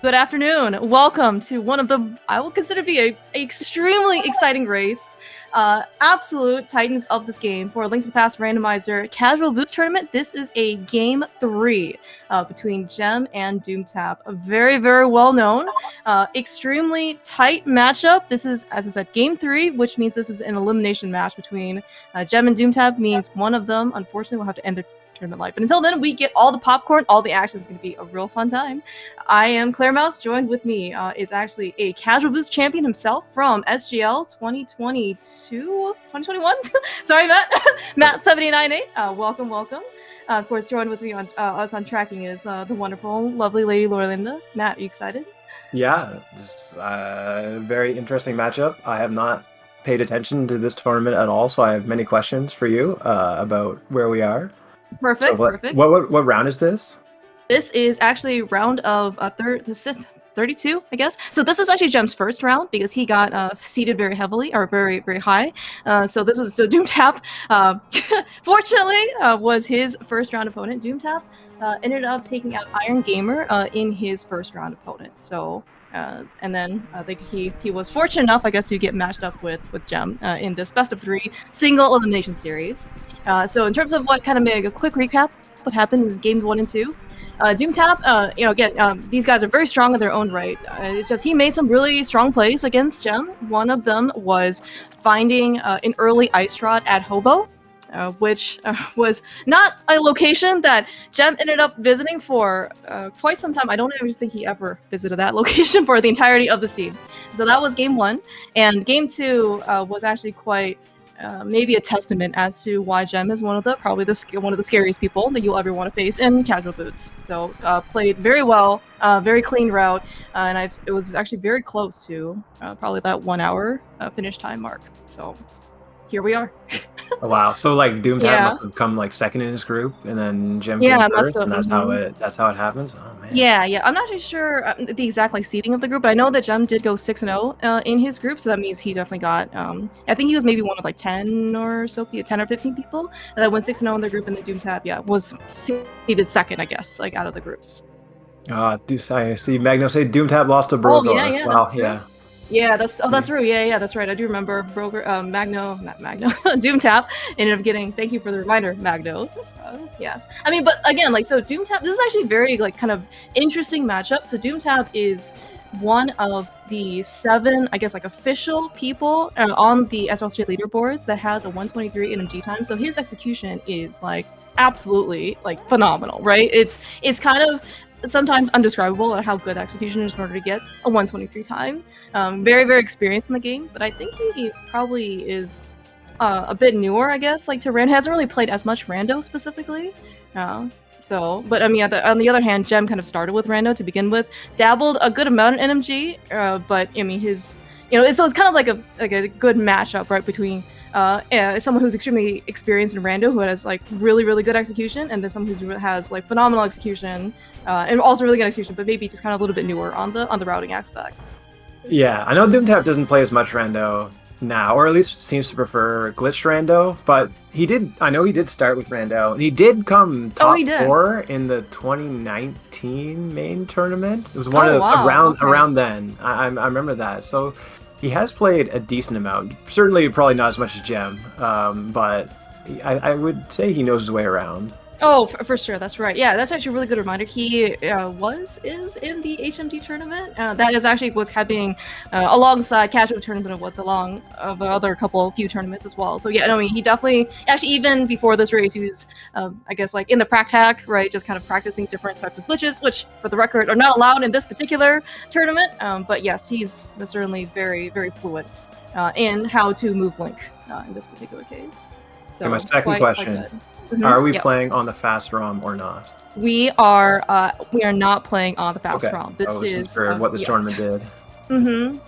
Good afternoon. Welcome to one of the, I will consider to be a extremely exciting race. Absolute titans of this game for Link to the Past Randomizer Casual Boost Tournament. This is a Game 3 between Gem and Doomtap. A very, very well-known, extremely tight matchup. This is, as I said, Game 3, which means this is an elimination match between Gem and Doomtap. Means one of them, unfortunately, will have to end their tournament life. But until then, we get all the popcorn, all the action. Is going to be a real fun time. I am Claire Mouse. Joined with me is actually a Casual Boost champion himself from SGL 2021. Sorry, Matt. Matt798. Welcome. Of course, joined with me on us on tracking is the wonderful, lovely lady Laura Linda. Matt, are you excited? Yeah, it's a very interesting matchup. I have not paid attention to this tournament at all, so I have many questions for you about where we are. Perfect. So perfect. What round is this? This is actually round of 32, I guess. So this is actually Gem's first round because he got seeded very heavily or very, very high. So Doomtap, fortunately, was his first round opponent. Doomtap ended up taking out Iron Gamer in his first round opponent. So. And then I think he was fortunate enough, I guess, to get matched up with Gem in this best of 3 single elimination series. So in terms of what kind of make a quick recap, what happened is games 1 and 2. Doomtap, again, these guys are very strong in their own right. It's just he made some really strong plays against Gem. One of them was finding an early ice rod at Hobo. Which was not a location that Gem ended up visiting for quite some time. I don't even think he ever visited that location for the entirety of the seed. So that was game 1. And game 2 was actually quite maybe a testament as to why Gem is one of the scariest people that you'll ever want to face in casual boots. So played very well, very clean route, and it was actually very close to probably that 1 hour finish time mark. So here we are. Oh, wow. So like Doomtap must have come like second in his group, and then Gem came first, and that's how it happens. Oh man. Yeah. I'm not too sure the exact seeding of the group, but I know that Gem did go 6-0 in his group, so that means he definitely got. I think he was maybe one of 10 or 15 people that went 6-0 in the group, and the Doomtap, was seeded second, I guess, out of the groups. I see Magno say Doomtap lost to Brogor. Oh yeah. Wow, yeah. Yeah, that's true. Yeah, that's right. I do remember Doomtap ended up getting. Thank you for the reminder, Magno. Yes, I mean, but again, so Doomtap. This is actually very kind of interesting matchup. So Doomtap is one of the 7, I guess, official people on the SL Street leaderboards that has a 123 NMG time. So his execution is absolutely phenomenal, right? It's kind of sometimes undescribable at how good execution is in order to get a 123 time. Very, very experienced in the game, but I think he probably is a bit newer, I guess, to Rando. Hasn't really played as much Rando specifically. But I mean, on the other hand, Gem kind of started with Rando to begin with, dabbled a good amount in NMG, but I mean, so it's kind of a good matchup, right, between someone who's extremely experienced in Rando, who has really, really good execution, and then someone who has phenomenal execution, and also really good execution, but maybe just kind of a little bit newer on the routing aspects. Yeah, I know Doomtap doesn't play as much Rando now, or at least seems to prefer glitched Rando, but I know he did start with Rando, and he did come top 4 in the 2019 main tournament. It was around then. I remember that. So he has played a decent amount. Certainly, probably not as much as Gem, but I would say he knows his way around. Oh, for sure, that's right. Yeah, that's actually a really good reminder. He is in the HMT tournament. That is actually what's happening alongside casual tournament with along of other few tournaments as well. So yeah, I mean, he definitely even before this race, he was I guess in the prac, right, just kind of practicing different types of glitches, which for the record are not allowed in this particular tournament. But yes, he's certainly very, very fluent in how to move Link in this particular case. So my second question. Are we playing on the fast ROM or not? We are not playing on the fast ROM. This is for what this tournament did. Mm-hmm.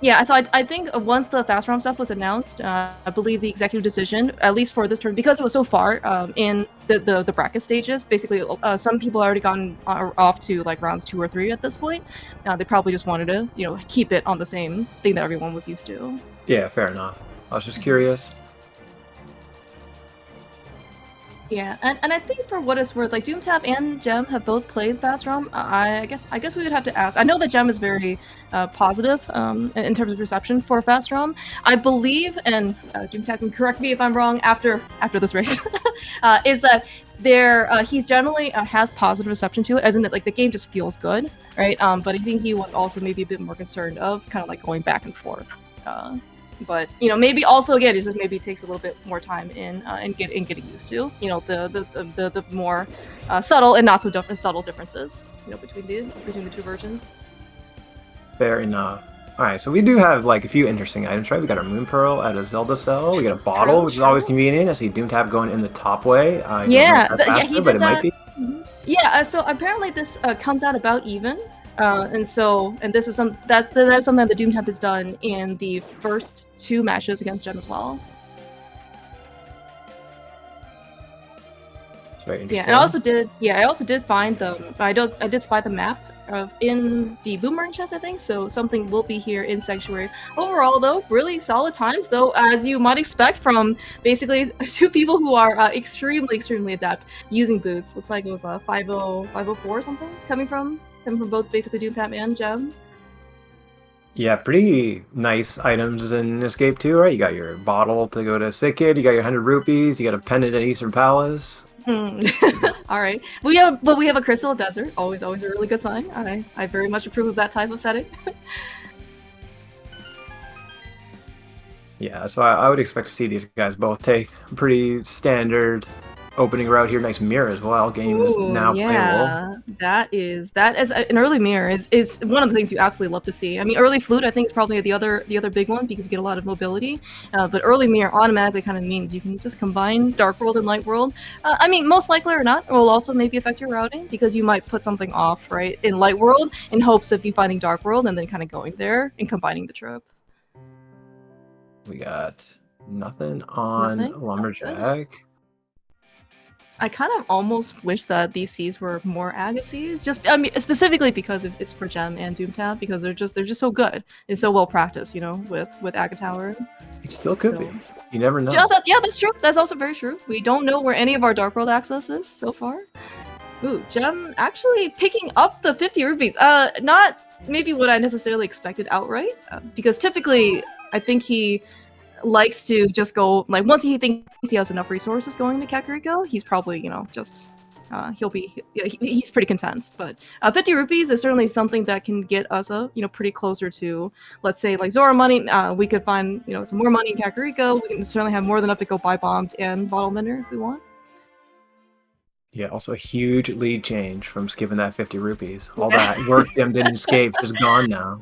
Yeah, so I think once the fast ROM stuff was announced, I believe the executive decision, at least for this tournament, because it was so far in the bracket stages, basically some people already gotten off to rounds 2 or 3 at this point. They probably just wanted to keep it on the same thing that everyone was used to. Yeah, fair enough. I was just curious. Yeah, and I think for what it's worth, like Doomtap and Gem have both played Fast ROM. I guess we would have to ask. I know that Gem is very positive in terms of reception for Fast ROM. I believe, and Doomtap can correct me if I'm wrong after this race, is that he's generally has positive reception to it, as in that like the game just feels good, right? But I think he was also maybe a bit more concerned of kind of like going back and forth. But you know, maybe also again, it just maybe takes a little bit more time in getting used to, you know, the more subtle and not so subtle differences, you know, between the two versions. Fair enough. All right, so we do have like a few interesting items, right? We got our Moon Pearl at a Zelda cell. We got a bottle, which is always convenient. I see Doomtap going in the top way. Yeah, he did that. Might be. Mm-hmm. Yeah, so apparently this comes out about even. And this is something that the Doomtap has done in the first 2 matches against Gem as well. It's very interesting. Yeah, and I also did find I did spy the map in the Boomerang chest, I think. So something will be here in Sanctuary. Overall, though, really solid times. Though, as you might expect from basically 2 people who are extremely adept using boots. Looks like it was a 504 or something coming from both basically Doomtap and Gem. Yeah, pretty nice items in Escape 2, right? You got your bottle to go to Sick Kid, you got your 100 rupees, you got a pendant at Eastern Palace. All right, we have a Crystal Desert, always a really good sign. I very much approve of that type of setting. Yeah, so I would expect to see these guys both take a pretty standard opening route here. Nice mirror as well. Game is now playable. That is an early mirror is one of the things you absolutely love to see. I mean, early flute I think is probably the other big one because you get a lot of mobility. But early mirror automatically kind of means you can just combine Dark World and Light World. I mean, most likely or not, it will also maybe affect your routing because you might put something off right in Light World in hopes of you finding Dark World and then kind of going there and combining the trip. We got nothing on Lumberjack. I kind of almost wish that these Cs were more Agassiz, just I mean specifically because it's for Gem and Doomtap because they're just so good and so well practiced, you know, with Aga Tower. It still could be. You never know. Yeah, that's true. That's also very true. We don't know where any of our Dark World access is so far. Ooh, Gem actually picking up the 50 rupees. Not maybe what I necessarily expected outright, because typically I think he likes to just go like once he thinks he has enough resources going to Kakariko, he's probably, you know, just he's pretty content. But 50 rupees is certainly something that can get us pretty closer to, let's say, like Zora money. We could find, you know, some more money in Kakariko. We can certainly have more than enough to go buy bombs and bottle mender if we want. Yeah, also a huge lead change from skipping that 50 rupees. All that work Gem didn't escape is gone now.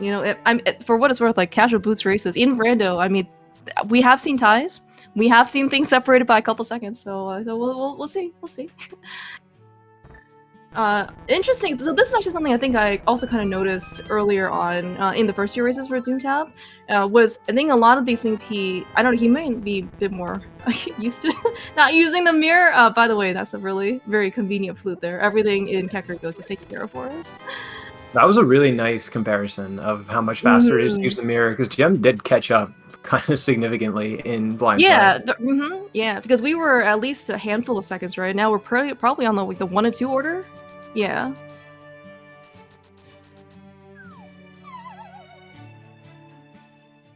You know, for what it's worth, like casual boots races in Rando, I mean, we have seen ties, we have seen things separated by a couple seconds, so we'll see. Interesting. So this is actually something I think I also kind of noticed earlier on in the first year races for Doomtap. Was I think a lot of these things he may be a bit more used to not using the mirror. By the way, that's a really very convenient flute there. Everything in Kakariko is just taken care of for us. That was a really nice comparison of how much faster it is to use the mirror, because Gem did catch up kind of significantly in blind sight. Yeah, because we were at least a handful of seconds right now. We're probably on the 1 and 2 order. Yeah.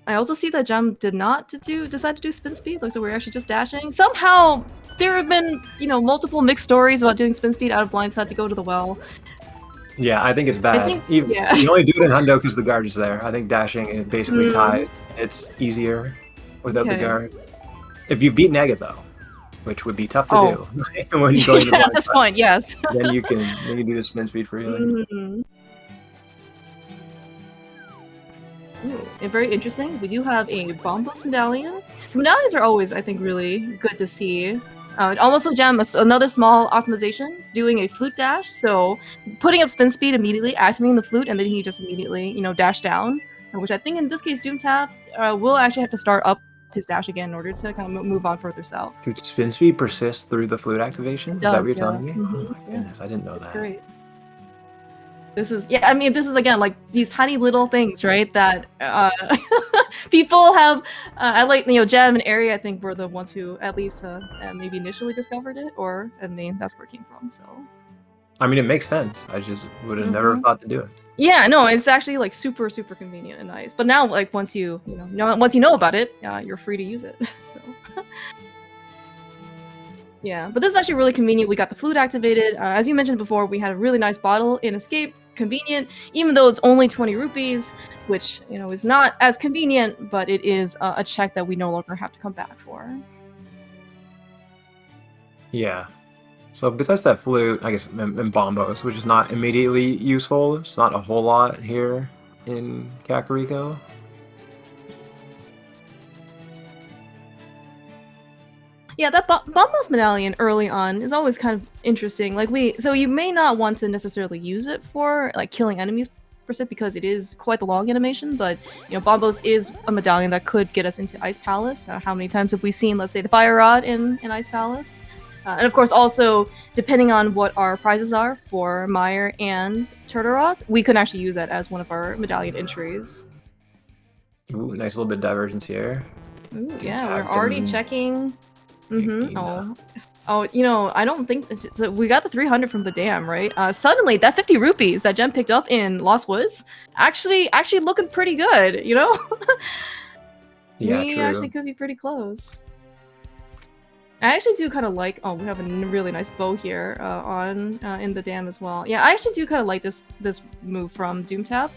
I also see that Gem did not decide to do spin speed. Looks like we're actually just dashing. Somehow there have been, you know, multiple mixed stories about doing spin speed out of blindside to go to the well. Yeah, I think it's bad. You only do it in Hundo because the guard is there. I think dashing it basically ties. It's easier without the guard. If you beat Nega though, which would be tough to do when you go into at this point, yes. then you can do the spin speed freely. Ooh, and very interesting. We do have a bomb boost medallion. So medallions are always, I think, really good to see. Also, Gem, another small optimization, doing a flute dash. So putting up spin speed immediately, activating the flute, and then he just immediately, you know, dash down. Which I think in this case, Doomtap will actually have to start up his dash again in order to kind of move on further south. Dude, spin speed persists through the flute activation? Is that what you're telling me? Mm-hmm. Oh my goodness, I didn't know that. Great. This is, yeah, I mean, this is again like these tiny little things, right? That people have, I like, you know, Gem and Ari, I think were the ones who at least maybe initially discovered it, or I mean, that's where it came from. So, I mean, it makes sense. I just would have never thought to do it. Yeah, no, it's actually like super convenient and nice. But now, like once you know about it, you're free to use it. So. Yeah, but this is actually really convenient. We got the flute activated. As you mentioned before, we had a really nice bottle in Escape. Convenient, even though it's only 20 rupees, which, you know, is not as convenient, but it is a check that we no longer have to come back for. Yeah. So besides that flute, I guess, and bombos, which is not immediately useful. It's not a whole lot here in Kakariko. Yeah, that Bombos medallion early on is always kind of interesting. Like so you may not want to necessarily use it for like killing enemies per se because it is quite the long animation, but you know, Bombos is a medallion that could get us into Ice Palace. How many times have we seen, let's say, the Fire Rod in Ice Palace? And of course, also, depending on what our prizes are for Meyer and Turtle Rock, we could actually use that as one of our medallion entries. Ooh, nice little bit of divergence here. Ooh, yeah, we're already checking. Oh, you know, I don't think we got the 300 from the dam, right? Suddenly, that 50 rupees that Gem picked up in Lost Woods actually looking pretty good, you know? Yeah, we true. actually could be pretty close. I actually do kind of like. Oh, we have a really nice bow here in the dam as well. Yeah, I actually do kind of like this move from Doomtap.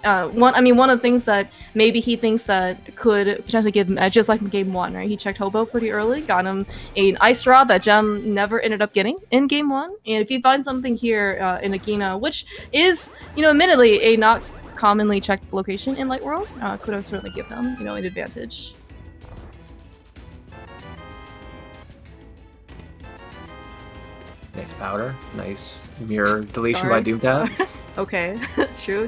One of the things that maybe he thinks that could potentially give him edge, just like in game 1, right? He checked Hobo pretty early, got him an Ice Rod that Gem never ended up getting in game 1. And if he finds something here in Agina, which is, you know, admittedly a not commonly checked location in Light World, could have certainly give them, you know, an advantage. Nice powder. Nice mirror deletion by Doomtap. Okay, that's true.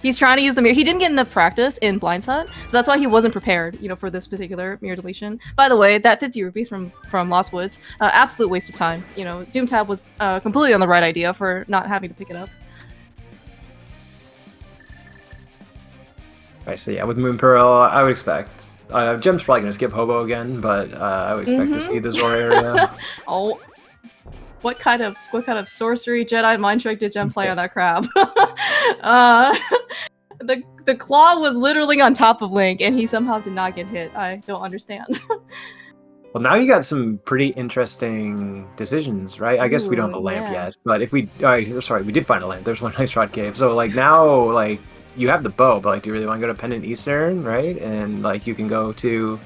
He's trying to use the mirror. He didn't get enough practice in Blindset, so that's why he wasn't prepared, you know, for this particular mirror deletion. By the way, that 50 rupees from Lost Woods, absolute waste of time. You know, Doomtap was completely on the right idea for not having to pick it up. Alright, so yeah, with Moon Pearl, I would expect. Gem's probably going to skip Hobo again, but I would expect to see the Zora area. Oh. What kind of sorcery Jedi mind trick did Gem play on that crab? The claw was literally on top of Link, and he somehow did not get hit. I don't understand. Well, now you got some pretty interesting decisions, right? I guess we don't have a lamp yet, but if we, sorry, we did find a lamp. There's one Ice Rod cave. So like now, like you have the bow, but like, do you really want to go to Pendant Eastern, right? And like you can go to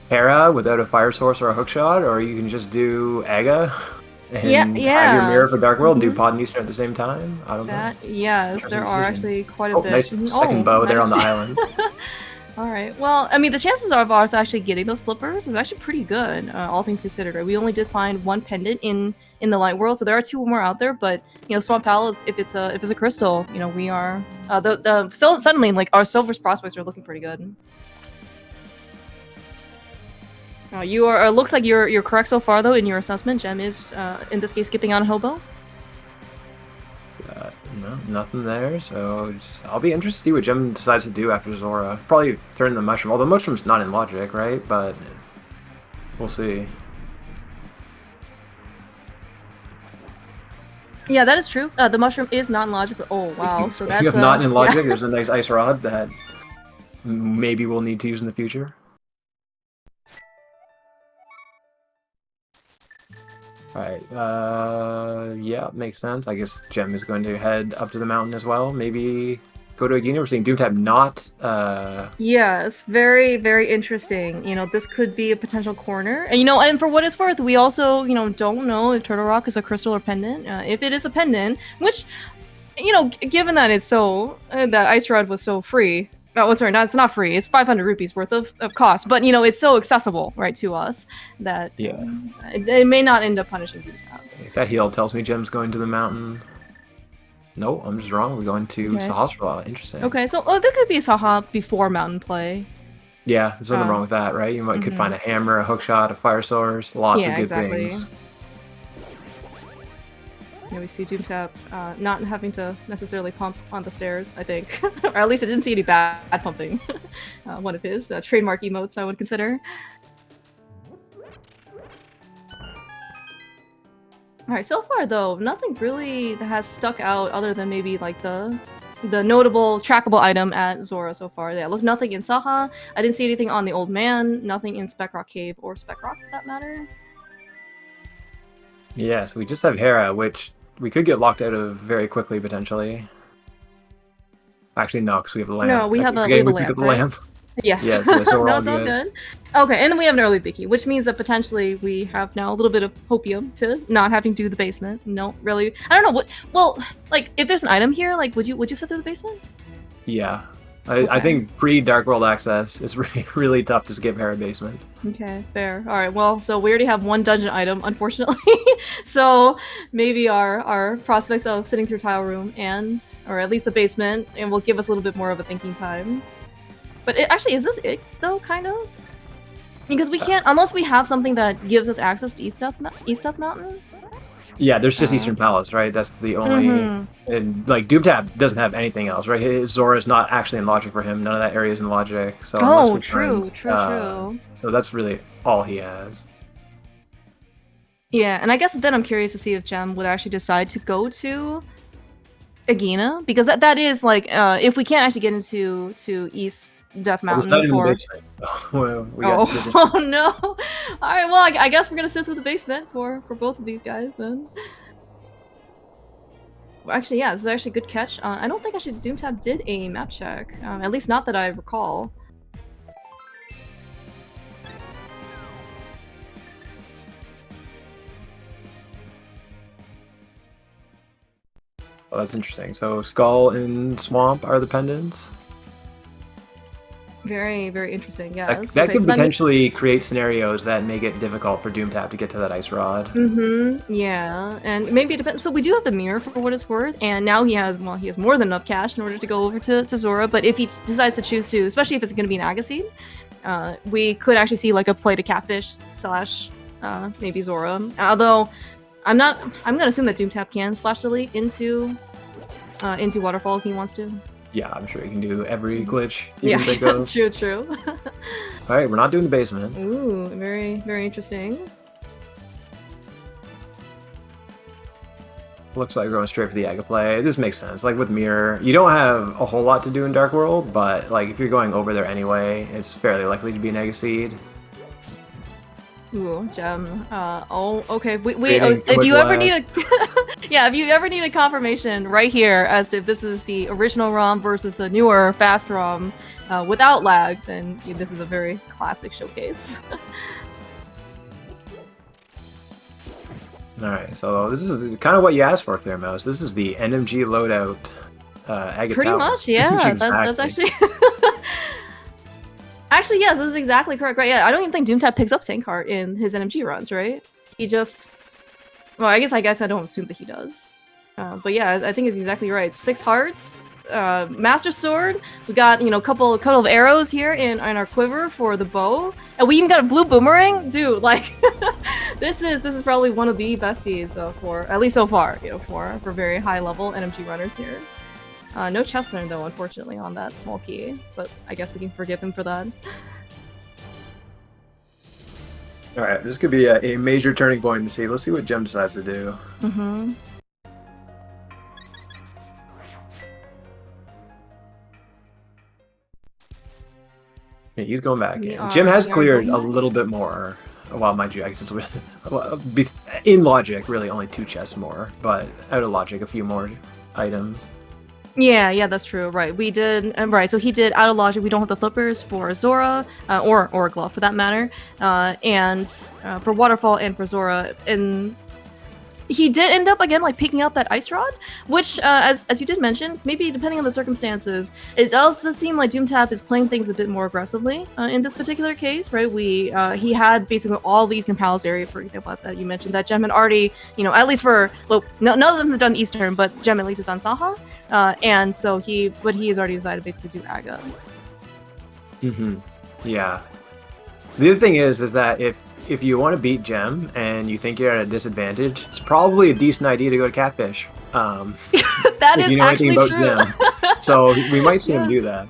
Hera without a fire source or a hookshot, or you can just do Aga. And have your mirror for Dark World and do Pod and Eastern at the same time? I don't know. Yes, there are actually quite a bit. Nice second bow there on the island. Alright, well, I mean, the chances of us actually getting those flippers is actually pretty good, all things considered. Right? We only did find one pendant in the Light World, so there are 2 more out there, but, you know, Swamp Palace, if it's a crystal, you know, we are... so suddenly, like, our silver prospects are looking pretty good. You are. Looks like you're correct so far, though, in your assessment. Gem is, in this case, skipping on Hobo. No, nothing there. So I'll be interested to see what Gem decides to do after Zora. Probably turn the mushroom. Although mushroom's not in logic, right? But we'll see. Yeah, that is true. The mushroom is not in logic. But, oh wow! So that's not in logic. There's a nice Ice Rod that maybe we'll need to use in the future. Alright, yeah, makes sense. I guess Gem is going to head up to the mountain as well. Maybe go to Agina. We're seeing Doomtap not, Yeah, it's very, very interesting. You know, this could be a potential corner. And, you know, and for what it's worth, we also, you know, don't know if Turtle Rock is a crystal or pendant. If it is a pendant, which, you know, given that it's so, that Ice Rod was so free, oh, sorry, no, it's not free. It's 500 rupees worth of cost, but you know it's so accessible, right, to us that it may not end up punishing you. That heal tells me Gem's going to the mountain. No, I'm just wrong. We're going to Sahasrara. Interesting. Okay, so there could be a Saha before mountain play. Yeah, there's nothing wrong with that, right? You could find a hammer, a hookshot, a fire source, lots of good things. we see Doomtap not having to necessarily pump on the stairs, I think. Or at least I didn't see any bad pumping. One of his trademark emotes, I would consider. Alright, so far though, nothing really that has stuck out other than maybe like the notable trackable item at Zora so far. Yeah, look, nothing in Saha. I didn't see anything on the Old Man, nothing in Spec Rock Cave or Spec Rock for that matter. Yeah, so we just have Hera, which we could get locked out of very quickly potentially. Actually, no, because we have a lamp. No, we have a lamp, right? Lamp. Yes. Yeah, so we're no, all it's all good. Okay, and then we have an early Vicky, which means that potentially we have now a little bit of hopium to not having to do the basement. No, really. I don't know what. Well, like if there's an item here, like would you sit through the basement? Yeah, I think pre-Dark World access is really tough to skip Hera basement. Okay, fair. All right. Well, so we already have one dungeon item, unfortunately. So maybe our prospects of sitting through Tile Room or at least the basement, and will give us a little bit more of a thinking time. But actually, is this it though? Kind of. Because we can't, unless we have something that gives us access to East Death Mountain. Yeah, there's just Eastern Palace, right? That's the only... And, like, Doomtap doesn't have anything else, right? Zora's not actually in logic for him. None of that area is in logic. So true. So that's really all he has. Yeah, and I guess then I'm curious to see if Gem would actually decide to go to Agena, because that is, like, if we can't actually get into East Death Mountain for... Oh no! Alright, well, I guess we're gonna sit through the basement for both of these guys, then. Well, actually, yeah, this is actually a good catch. I don't think actually Doomtap did a map check. At least not that I recall. Oh, that's interesting. So Skull and Swamp are the pendants? Very, very interesting, yeah. That could potentially create scenarios that make it difficult for Doomtap to get to that Ice Rod. Yeah, and maybe it depends. So we do have the mirror for what it's worth, and now he has more than enough cash in order to go over to Zora, but if he decides to choose to, especially if it's going to be an Agassiz, we could actually see like a play to Catfish / maybe Zora. Although, I'm gonna assume that Doomtap can / delete into Waterfall if he wants to. Yeah, I'm sure you can do every glitch you can think of. True. Alright, we're not doing the basement. Ooh, very, very interesting. Looks like we're going straight for the Aga play. This makes sense. Like with Mirror, you don't have a whole lot to do in Dark World, but like if you're going over there anyway, it's fairly likely to be an Agassiz. Ooh, Gem. Okay. If you ever need a, if you ever need a confirmation right here as to if this is the original ROM versus the newer fast ROM without lag, then this is a very classic showcase. All right, so this is kind of what you asked for, Thermos. This is the NMG loadout. Pretty much, yeah. That's actually. Actually, yes, this is exactly correct, right? Yeah, I don't even think Doomtap picks up Sankheart in his NMG runs, right? He just... Well, I guess I don't assume that he does. But yeah, I think it's exactly right. 6 hearts, Master Sword, we got, a couple of arrows here in our quiver for the bow, and we even got a blue boomerang? Dude, like, this is probably one of the best seeds for, at least so far, for very high-level NMG runners here. No Chestnut, though, unfortunately, on that small key, but I guess we can forgive him for that. Alright, this could be a major turning point to see. Let's see what Gem decides to do. Yeah, he's going back in. Jim has cleared a little bit more. Well, mind you, I guess it's in logic, really only 2 chests more, but out of logic, a few more items. Yeah, that's true. Right, we did. Right, so he did out of logic. We don't have the flippers for Zora or Glove for that matter, and for Waterfall and for Zora. And he did end up again like picking up that Ice Rod, which, as you did mention, maybe depending on the circumstances, it does seem like Doomtap is playing things a bit more aggressively in this particular case. Right, he had basically all the Eastern Palace area, for example, that you mentioned that Gem had already, at least for none of them have done Eastern, but Gem at least has done Saha. And so he has already decided to basically do Aga. Yeah. The other thing is that if if you want to beat Gem and you think you're at a disadvantage, it's probably a decent idea to go to Catfish. That is you know actually about true. Gem. So we might see him do that.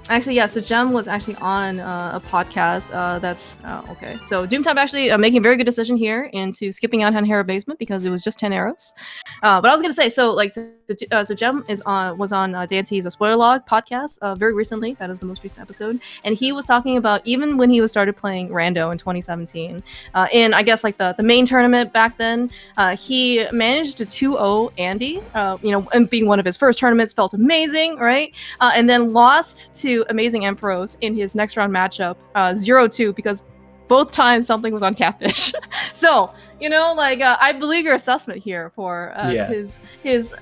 Actually, yeah, so Jem was actually on a podcast that's... okay. So Doomtap actually making a very good decision here into skipping out on Hera Basement because it was just 10 arrows. But I was going to say, so like, so Jem was on Dante's Spoiler Log podcast very recently. That is the most recent episode. And he was talking about even when he started playing Rando in 2017, in, I guess, like the main tournament back then, he managed to 2-0 Andy, and being one of his first tournaments, felt amazing, right? And then lost to Amazing Emperos in his next round matchup, 0-2, because both times something was on Catfish. So, I believe your assessment here for his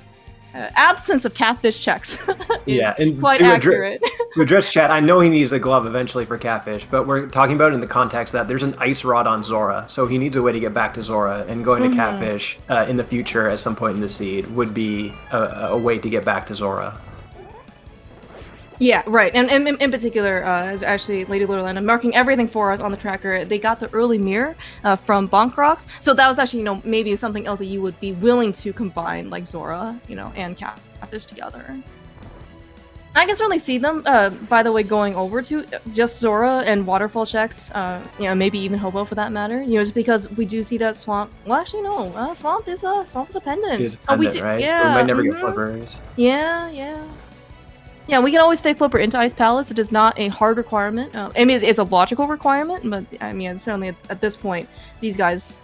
absence of Catfish checks is and quite accurate. To address chat, I know he needs a glove eventually for Catfish, but we're talking about it in the context that there's an ice rod on Zora, so he needs a way to get back to Zora, and going to Catfish in the future at some point in the seed would be a way to get back to Zora. Yeah, right. And in particular, as actually Lady Lorelanda marking everything for us on the tracker, they got the early mirror from Bonk Rocks. So that was actually, maybe something else that you would be willing to combine, like Zora, and Catfish together. I can certainly see them, by the way, going over to just Zora and Waterfall checks, maybe even Hobo for that matter. Just because we do see that Swamp. Well, actually, no. Swamp is a pendant. It is a pendant, right? Yeah. So we might never get flippers. Yeah. Yeah, we can always fake flipper into Ice Palace. It is not a hard requirement. I mean, it's a logical requirement, but I mean, certainly at this point, these guys,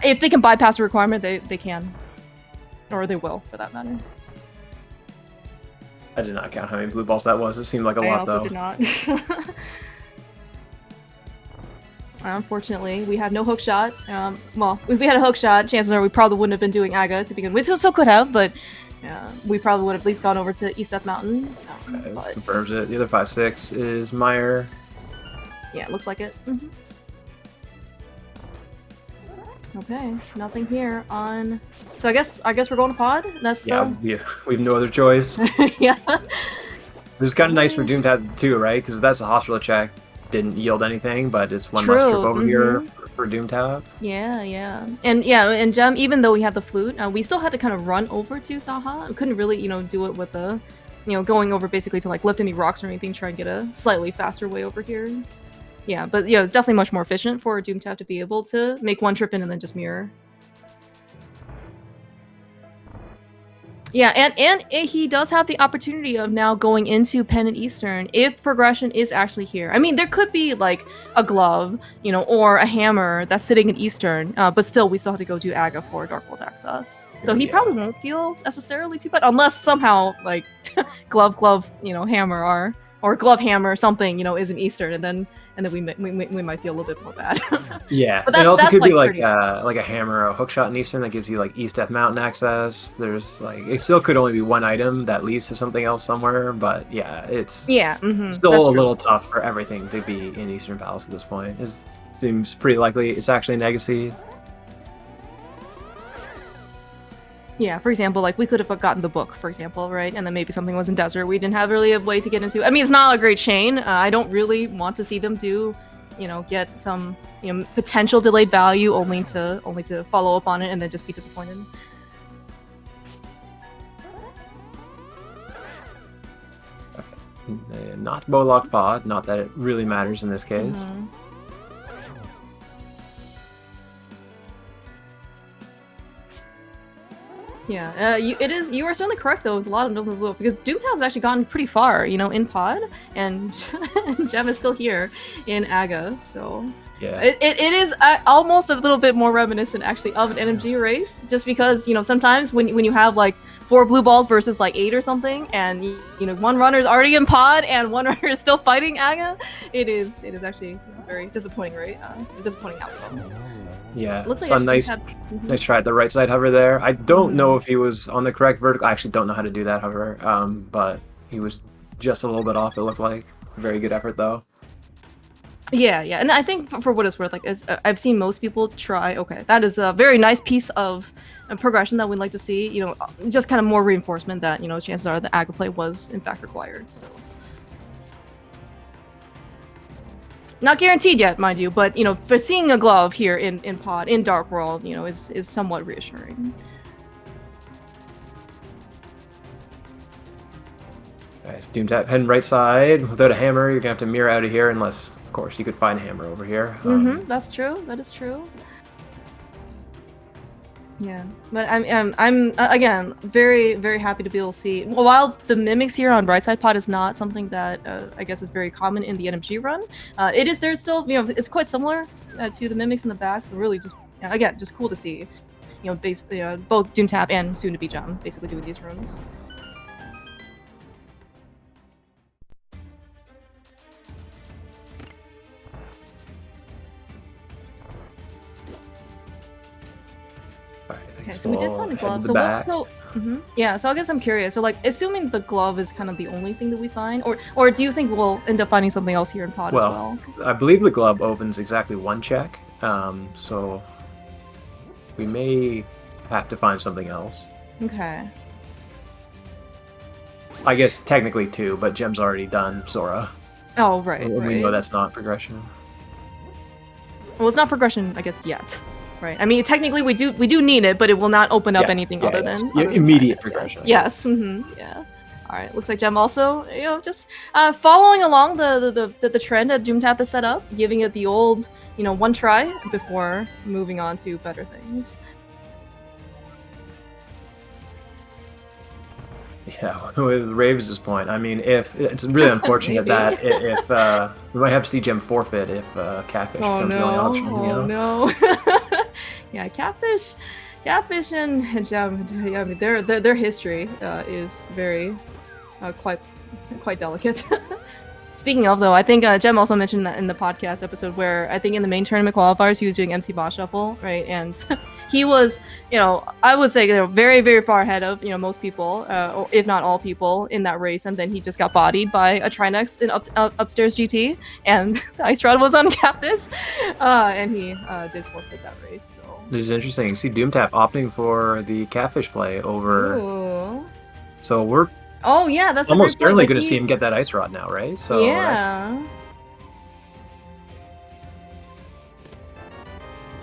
if they can bypass a requirement, they can. Or they will, for that matter. I did not count how many blue balls that was. It seemed like a lot, though. I also did not. Unfortunately, we have no hook shot. Well, if we had a hook shot, chances are we probably wouldn't have been doing Aga to begin with. So still could have, but... Yeah, we probably would have at least gone over to East Death Mountain. Okay, this confirms it. The other 5-6 is Meyer. Yeah, it looks like it. Okay, nothing here on... So I guess we're going to pod? That's we have no other choice. Yeah. This is kind of nice for Doomtap too, right? Because that's a hospital check. Didn't yield anything, but it's one less trip over here for Doomtap. Yeah. And Gem, even though we had the flute, we still had to kind of run over to Saha. We couldn't really, do it with the, going over basically to like lift any rocks or anything, try and get a slightly faster way over here. Yeah, but it's definitely much more efficient for Doomtap to be able to make one trip in and then just mirror. Yeah, and he does have the opportunity of now going into Pendant Eastern if progression is actually here. I mean, there could be like a glove, or a hammer that's sitting in Eastern, but still, we still have to go do Aga for Dark World access. So he probably won't feel necessarily too bad, unless somehow like glove, hammer or glove hammer or something, is in Eastern, and then we might feel a little bit more bad. Yeah, but it also could be like a hammer or a hookshot in Eastern that gives you like East Death Mountain access. There's like, it still could only be one item that leads to something else somewhere, but yeah, it's still a little tough for everything to be in Eastern Palace at this point. It seems pretty likely it's actually an Legacy. Yeah, for example, like we could have gotten the book, for example, right? And then maybe something was in desert. We didn't have really a way to get into. I mean, it's not a great chain. I don't really want to see them do, get some, potential delayed value only to follow up on it and then just be disappointed. Not Bowlock Pod. Not that it really matters in this case. Yeah, you are certainly correct though. It's a lot of notable blue because Doomtap's actually gotten pretty far, in pod, and Gem is still here in Aga. So yeah, it is almost a little bit more reminiscent actually of an NMG race, just because sometimes when you have like 4 blue balls versus like 8 or something, and one runner is already in pod and one runner is still fighting Aga, it is actually very disappointing, right? Disappointing outcome. Yeah, looks like nice try at the right side hover there. I don't know if he was on the correct vertical. I actually don't know how to do that hover, but he was just a little bit off, it looked like. Very good effort, though. Yeah, and I think for what it's worth, like I've seen most people try. Okay, that is a very nice piece of progression that we'd like to see. Just kind of more reinforcement that chances are the Aga play was in fact required. So. Not guaranteed yet, mind you, but you know, for seeing a glove here in Pod in Dark World, you know, is somewhat reassuring. Nice. Doomtap heading right side. Without a hammer, you're gonna have to mirror out of here, unless, of course, you could find a hammer over here. That's true. That is true. Yeah, but I'm again very very happy to be able to see. While the mimics here on right side Pod is not something that I guess is very common in the NMG run, it is. There's still, you know, it's quite similar to the mimics in the back. So really, just again, just cool to see, you know, both Doomtap and soon to be Jum basically doing these rooms. Okay, so we did find a glove. So yeah, so I guess I'm curious. So like, assuming the glove is kind of the only thing that we find, or do you think we'll end up finding something else here in Pod as well? I believe the glove opens exactly one check, so we may have to find something else. Okay. I guess technically two, but Gem's already done Zora. Oh right. We know that's not progression. Well, it's not progression, I guess, yet. Right. I mean, technically, we do need it, but it will not open up anything other than immediate progression. Yes. Yeah. All right. Looks like Gem also, you know, just following along the trend that Doomtap has set up, giving it the old, you know, one try before moving on to better things. Yeah, with Raves' point, I mean, if it's really unfortunate that if we might have to see Gem forfeit if Catfish becomes the only option. Oh no! Yeah, Catfish and Gem. I mean, their history is very quite delicate. Speaking of, though, I think Gem also mentioned that in the podcast episode where I think in the main tournament qualifiers he was doing MC Boss Shuffle, right? And he was, you know, I would say, you know, very, very far ahead of, you know, most people, or if not all people in that race. And then he just got bodied by a Trinex in upstairs GT, and the Ice Rod was on Catfish, and he did forfeit that race. So this is interesting. You see Doomtap opting for the Catfish play over. Ooh. So we're. Oh yeah, that's almost certainly going to see him get that Ice Rod now, right? So yeah.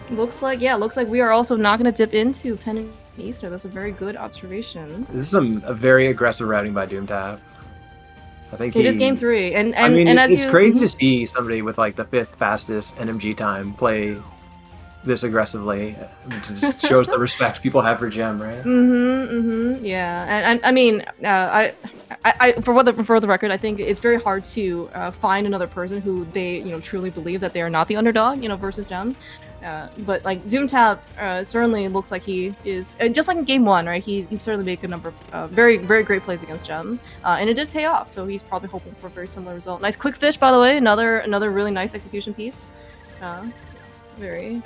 Looks like we are also not going to dip into Penn and Easter. That's a very good observation. This is a very aggressive routing by Doomtap. I think it is game 3, and I mean, and it's crazy to see somebody with like the 5th fastest NMG time play this aggressively. It just shows the respect people have for Gem, right? Yeah, and I mean, I for the record, I think it's very hard to find another person who they, you know, truly believe that they are not the underdog, you know, versus Gem. But like Doomtap certainly looks like he is, just like in game 1, right? He certainly made a number of very, very great plays against Gem, and it did pay off. So he's probably hoping for a very similar result. Nice quick fish, by the way. Another really nice execution piece. Very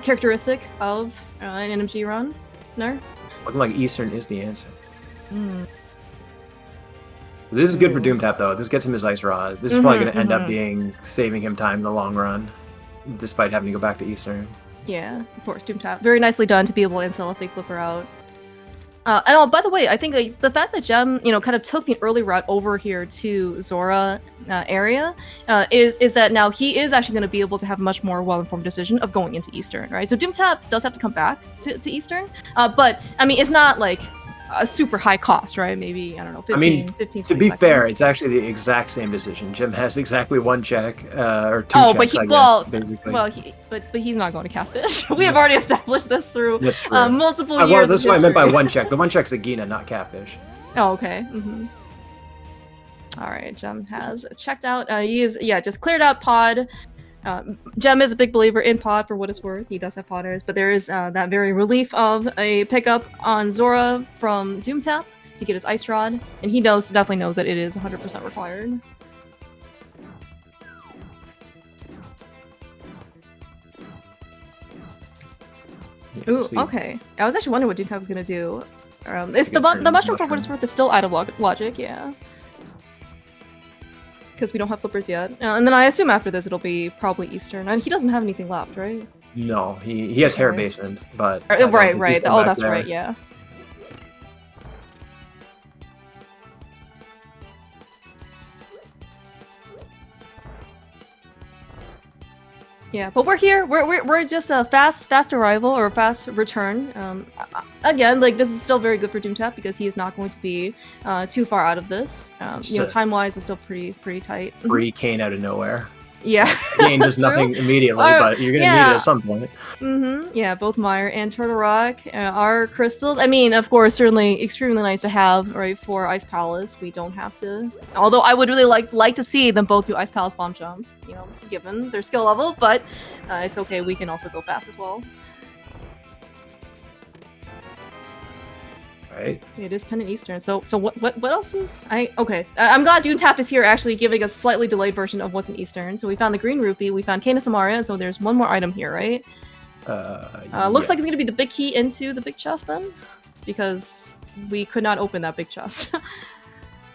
characteristic of an NMG run. No? Looking like Eastern is the answer. This is good for Doomtap, though. This gets him his Ice Rod. This is probably going to end up being saving him time in the long run, despite having to go back to Eastern. Yeah, of course, Doomtap. Very nicely done to be able to sell a fake flipper out. And by the way, I think the fact that Gem, you know, kind of took the early route over here to Zora area is that now he is actually going to be able to have a much more well-informed decision of going into Eastern, right? So Doomtap does have to come back to Eastern, but I mean, it's not like a super high cost, right? Maybe, I don't know, 15 to be fair, it's actually the exact same decision. Gem has exactly one check, or two checks, basically. But he's not going to Catfish. We have already established this through multiple years. Well, that's what I meant by one check. The one check's Agina, not Catfish. Oh, okay. All right, Gem has checked out. He is, just cleared out Pod. Gem is a big believer in Pod for what it's worth. He does have Podders, but there is that very relief of a pickup on Zora from Doomtap to get his Ice Rod, and he definitely knows that it is 100% required. Ooh, okay. I was actually wondering what Doomtap was gonna do. It's the mushroom for what it's worth is still out of logic, yeah. Because we don't have flippers yet. And then I assume after this it'll be probably Eastern. And he doesn't have anything left, right? No, he has hair basement, but... Right. Oh, that's there. Right, yeah. Yeah, but we're here. We're just a fast arrival or a fast return. Again, like this is still very good for Doomtap because he is not going to be too far out of this. You know, time-wise, it's still pretty tight. Free Kane out of nowhere. Yeah, Kane does nothing immediately, but you're gonna need it at some point. Yeah, both Mire and Turtle Rock are crystals. I mean, of course, certainly extremely nice to have, right? For Ice Palace, we don't have to. Although I would really like to see them both do Ice Palace bomb jumps, you know, given their skill level. But it's okay. We can also go fast as well. Right. It is Pendant Eastern. So what else is okay. I'm glad Doomtap is here actually giving a slightly delayed version of what's in Eastern. So we found the green rupee, we found Cane of Samaria, so there's one more item here, right? Looks like it's gonna be the big key into the big chest then, because we could not open that big chest.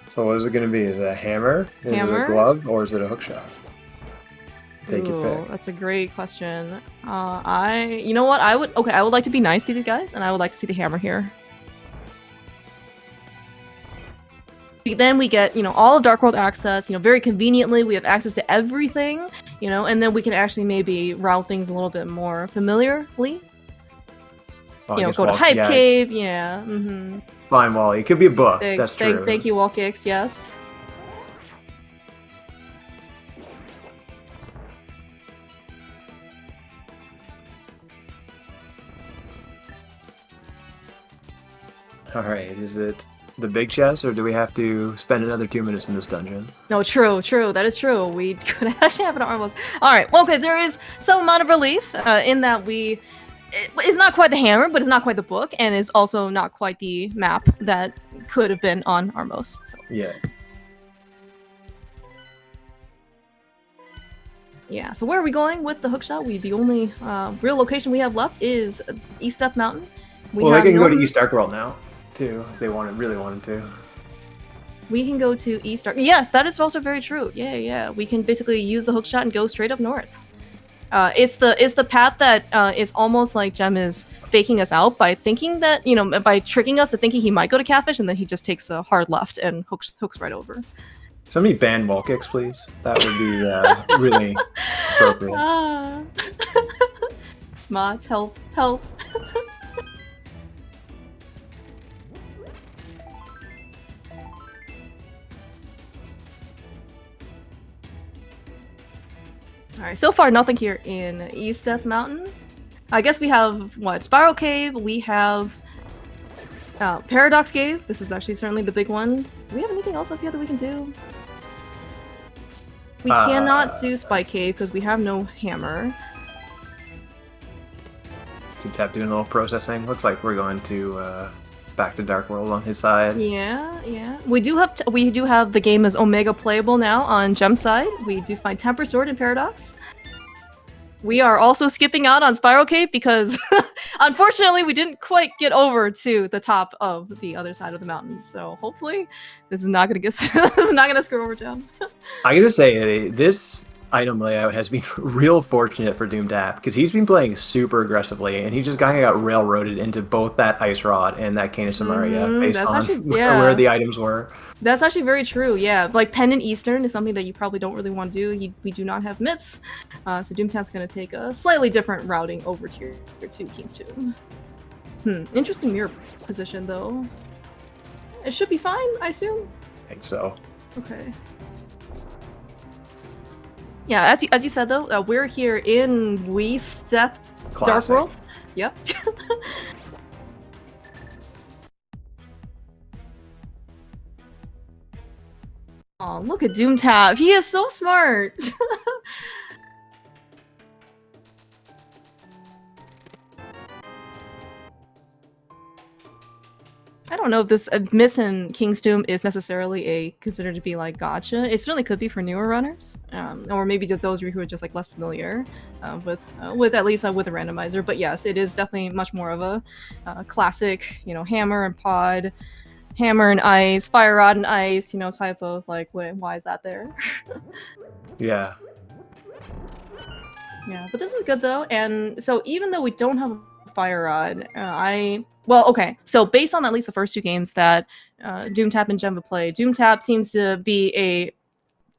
So what is it gonna be? Is it a hammer? Is it a glove? Or is it a hookshot? Take your pick. That's a great question. You know what? I would like to be nice to these guys, and I would like to see the hammer here. Then we get, you know, all of Dark World access, you know, very conveniently. We have access to everything, you know, and then we can actually maybe route things a little bit more familiarly. Well, you know, go to Hype Cave, yeah. Fine, Wally. It could be a book. That's true. Thank you, Wallkicks, yes. Alright, is it the big chest, or do we have to spend another 2 minutes in this dungeon? No, true. That is true. We could actually have an almost. All right. Well, okay. There is some amount of relief in that it's not quite the hammer, but it's not quite the book, and is also not quite the map that could have been on Armos. So. Yeah. Yeah. So where are we going with the hookshot? The only real location we have left is East Death Mountain. They can go to East Dark World now. Too, if they really wanted to. We can go to East Dark. Yes, that is also very true. Yeah. We can basically use the hookshot and go straight up north. It's the path that is almost like Gem is faking us out by thinking that, you know, by tricking us to thinking he might go to Catfish, and then he just takes a hard left and hooks right over. Somebody ban Wallkicks, please. That would be really appropriate. Mods, help. Alright, so far nothing here in East Death Mountain. I guess we have, Spiral Cave, we have Paradox Cave. This is actually certainly the big one. Do we have anything else up here that we can do? We cannot do Spike Cave because we have no hammer. Doomtap doing a little processing. Looks like we're going to back to Dark World on his side. Yeah. We do have the game as Omega playable now on Gem's side. We do find Temper Sword and Paradox. We are also skipping out on Spiral Cave because unfortunately we didn't quite get over to the top of the other side of the mountain. So hopefully this is not gonna get this is not gonna screw over Gem. I gotta say, this item layout has been real fortunate for Doomtap because he's been playing super aggressively, and he just got railroaded into both that Ice Rod and that Cane of Samaria based on where the items were. That's actually very true, yeah. Like, Pendant Eastern is something that you probably don't really want to do. We do not have mitts, so Doomtap's going to take a slightly different routing over to King's Tomb. Interesting mirror position, though. It should be fine, I assume? I think so. Okay. Yeah, as you said, though, we're here in East Death Dark World. Yep. Oh, look at Doomtap. He is so smart. I don't know if this Myths in King's Tomb is necessarily considered to be like gotcha. It certainly could be for newer runners, or maybe just those who are just like less familiar with at least with a randomizer. But yes, it is definitely much more of a classic, you know, hammer and pod. Hammer and ice, fire rod and ice, you know, type of like, why is that there? Yeah. Yeah, but this is good though, and so even though we don't have a fire rod, well, okay, so based on at least the first two games that Doomtap and Gemma play, Doomtap seems to be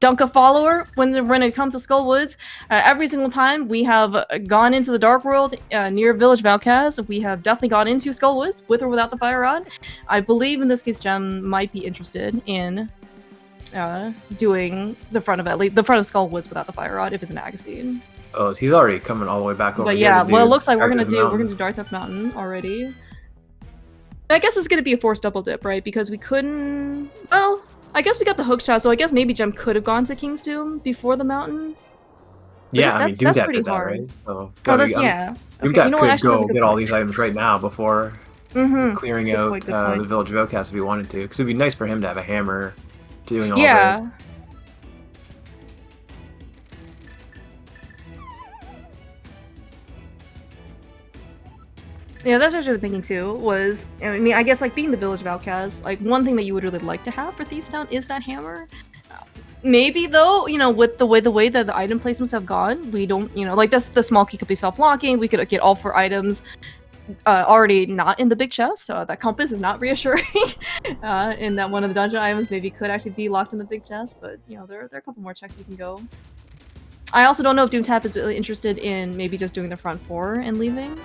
Dunka follower when it comes to Skull Woods. Every single time we have gone into the Dark World near Village Valkaz, we have definitely gone into Skull Woods with or without the Fire Rod. I believe in this case Gem might be interested in doing the front of Skull Woods without the Fire Rod if it's an Agassiz. Oh, he's already coming all the way back over but here. Yeah, well, it looks like we're gonna do Darkthuff Mountain already. I guess it's gonna be a forced double dip, right? Because we couldn't. Well, I guess we got the hook shot, so I guess maybe Gem could have gone to King's Tomb before the mountain. But yeah, I mean, Doomtap did that, right? So, yeah. Doomtap could go get all these items right now before clearing out the Village of Outcasts if he wanted to, because it'd be nice for him to have a hammer doing all this. Yeah, that's what I was thinking too, was, I mean, I guess, like, being the Village of Outcasts, like, one thing that you would really like to have for Thieves Town is that hammer. Maybe, though, you know, with the way that the item placements have gone, we don't, you know, like, the small key could be self-locking, we could get all 4 items already not in the big chest, so that compass is not reassuring, and that one of the dungeon items maybe could actually be locked in the big chest, but, you know, there are a couple more checks we can go. I also don't know if Doomtap is really interested in maybe just doing the front 4 and leaving.